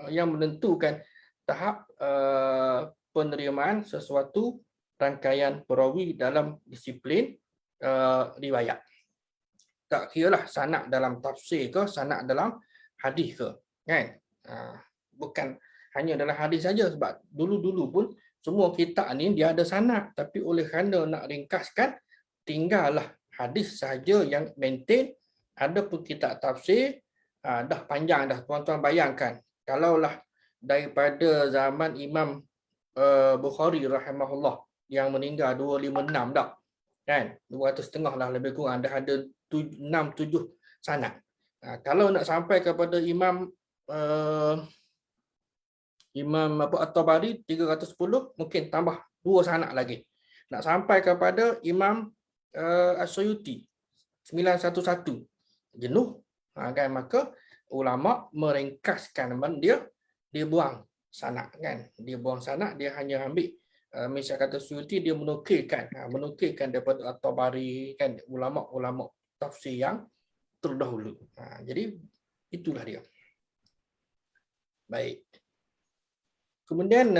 yang menentukan tahap penerimaan sesuatu rangkaian perawi dalam disiplin riwayat. Tak kiralah sanad dalam tafsir ke, sanad dalam hadis ke, kan? Bukan hanya dalam hadis saja, sebab dulu-dulu pun semua kitab ni dia ada sanad, tapi oleh kerana nak ringkaskan, tinggallah hadis saja yang maintain. Ada pun kitab tafsir dah panjang dah, tuan-tuan bayangkan kalaulah daripada zaman Imam Bukhari rahimahullah yang meninggal 256 dah kan, 200 lah lebih kurang, dah ada 6-7 sanad. Kalau nak sampai kepada Imam At-Tabari 310, mungkin tambah 2 sanad lagi. Nak sampai kepada Imam As-Suyuti 911, jenuh. Kan, maka ulama meringkaskan, dia buang sanad kan. Dia buang sanad, dia hanya ambil misal kata Suyuti, dia menukilkan daripada At-Tabari kan, ulama-ulama tafsir yang terdahulu. Jadi itulah dia. Baik. Kemudian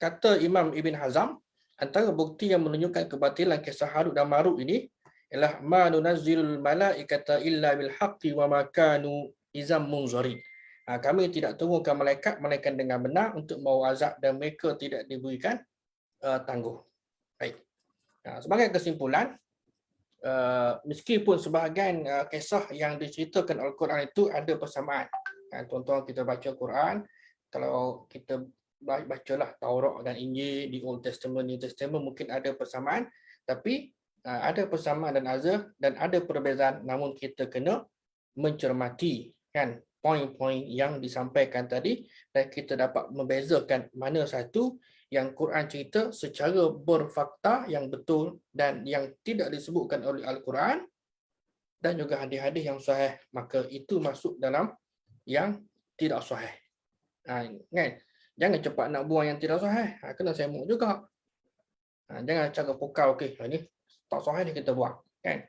kata Imam Ibn Hazm, antara bukti yang menunjukkan kebatilan kisah Harut dan Marut ini ialah ma nunazzilul malaikata illa bil haqqi wa ma kanu izam munzarin. Kami tidak turunkan malaikat melainkan dengan benar untuk membawa azab dan mereka tidak diberikan tangguh. Baik. Sebagai kesimpulan, meskipun sebahagian kisah yang diceritakan Al-Quran itu ada persamaan. Tuan-tuan kita baca Quran, kalau kita bacalah Taurat dan Injil di Old Testament, New Testament, mungkin ada persamaan, tapi ada persamaan dan ada perbezaan, namun kita kena mencermati kan poin-poin yang disampaikan tadi dan kita dapat membezakan mana satu yang Quran cerita secara berfakta yang betul dan yang tidak disebutkan oleh Al-Quran, dan juga hadis-hadis yang sahih, maka itu masuk dalam yang tidak sahih. Kan? Jangan cepat nak buang yang tidak sahih. Kena semuk juga. Jangan cakap pokal, okey, ini tak sahih ni kita buang. Kan?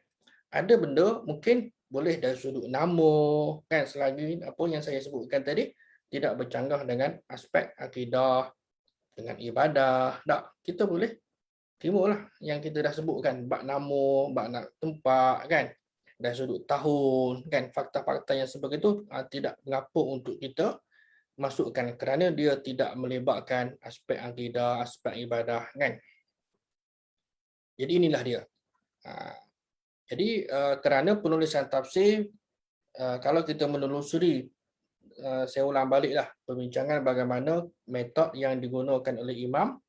Ada benda mungkin boleh dari sudut nama, kan, selagi apa yang saya sebutkan tadi tidak bercanggah dengan aspek akidah, dengan ibadah. Tak, kita boleh terimalah yang kita dah sebutkan, bab nama, bab tempat, kan, dari sudut tahun, kan, fakta-fakta yang sebegitu tidak mengapa untuk kita masukkan kerana dia tidak melibatkan aspek akidah, aspek ibadah, kan. Jadi inilah dia. Jadi kerana penulisan tafsir, kalau kita menelusuri, saya ulang baliklah perbincangan bagaimana metod yang digunakan oleh Imam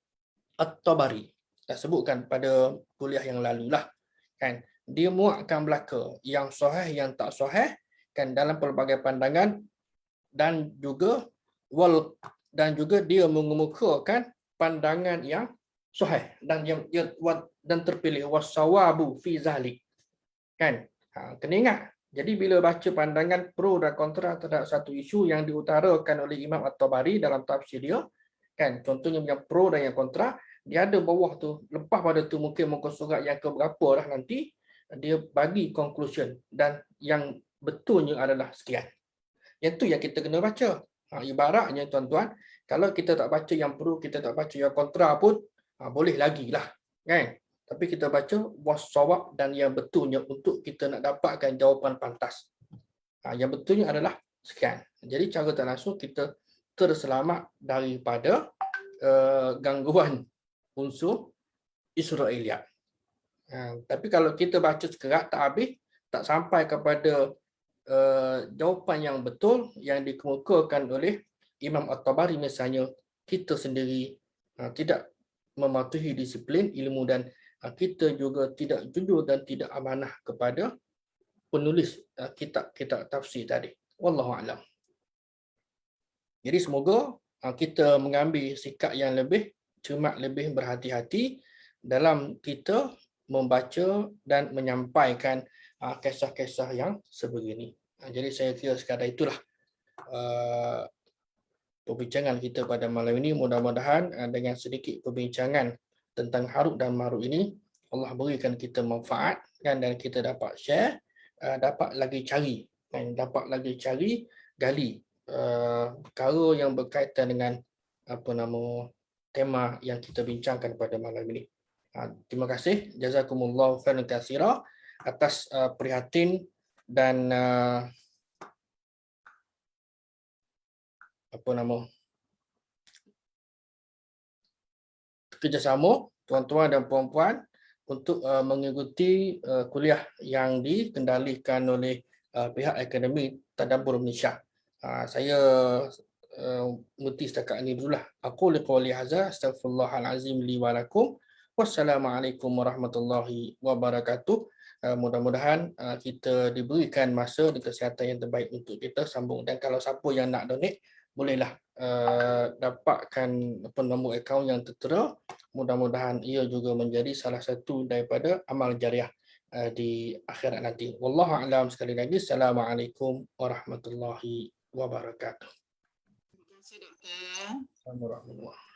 At-Tabari. Dah sebutkan pada kuliah yang lalu lah, kan. Dia muatkan belaka yang sahih, yang tak sahih, kan, dalam pelbagai pandangan, dan juga dia mengemukakan pandangan yang sahih dan terpilih wasawabu fi zalik, kan. Kena ingat, jadi bila baca pandangan pro dan kontra terhadap satu isu yang diutarakan oleh Imam At-Tabari dalam tafsir dia, kan, contohnya yang pro dan yang kontra, dia ada bawah tu, lepas pada tu mungkin muka surat yang keberapa lah nanti, dia bagi conclusion, dan yang betulnya adalah sekian. Yang tu yang kita kena baca. Ibaratnya tuan-tuan, Kalau kita tak baca yang pro, kita tak baca yang kontra pun boleh lagi lah, kan? Tapi kita baca was-sawab dan yang betulnya untuk kita nak dapatkan jawapan pantas. Yang betulnya adalah sekian. Jadi cara tak langsung kita terselamat daripada gangguan unsur Israeliat. Tapi kalau kita baca sekerat tak habis, tak sampai kepada jawapan yang betul yang dikemukakan oleh Imam At-Tabari misalnya, kita sendiri tidak mematuhi disiplin ilmu dan kita juga tidak jujur dan tidak amanah kepada penulis kitab-kitab tafsir tadi. Wallahu a'lam. Jadi semoga kita mengambil sikap yang lebih cermat, lebih berhati-hati dalam kita membaca dan menyampaikan kisah-kisah yang sebegini. Jadi saya kira sekadar itulah perbincangan kita pada malam ini. Mudah-mudahan dengan sedikit perbincangan tentang Harut dan Marut ini, Allah berikan kita manfaat dan kita dapat share, dapat lagi cari, gali perkara yang berkaitan dengan tema yang kita bincangkan pada malam ini. Terima kasih, jazakumullah khairan katsira atas prihatin dan kerjasama tuan-tuan dan puan-puan untuk mengikuti kuliah yang dikendalikan oleh pihak Akademi Tadabbur Malaysia. Saya muti setakat ini dululah. Aku liqauli hadza, astaghfirullahalazim li wa lakum. Wassalamualaikum warahmatullahi wabarakatuh. Mudah-mudahan kita diberikan masa dan kesihatan yang terbaik untuk kita sambung. Dan kalau siapa yang nak donate, bolehlah dapatkan nombor akaun yang tertera. Mudah-mudahan ia juga menjadi salah satu daripada amal jariah di akhirat nanti. Wallahu a'lam. Sekali lagi, assalamualaikum warahmatullahi wabarakatuh. Terima kasih, Doktor. Assalamualaikum.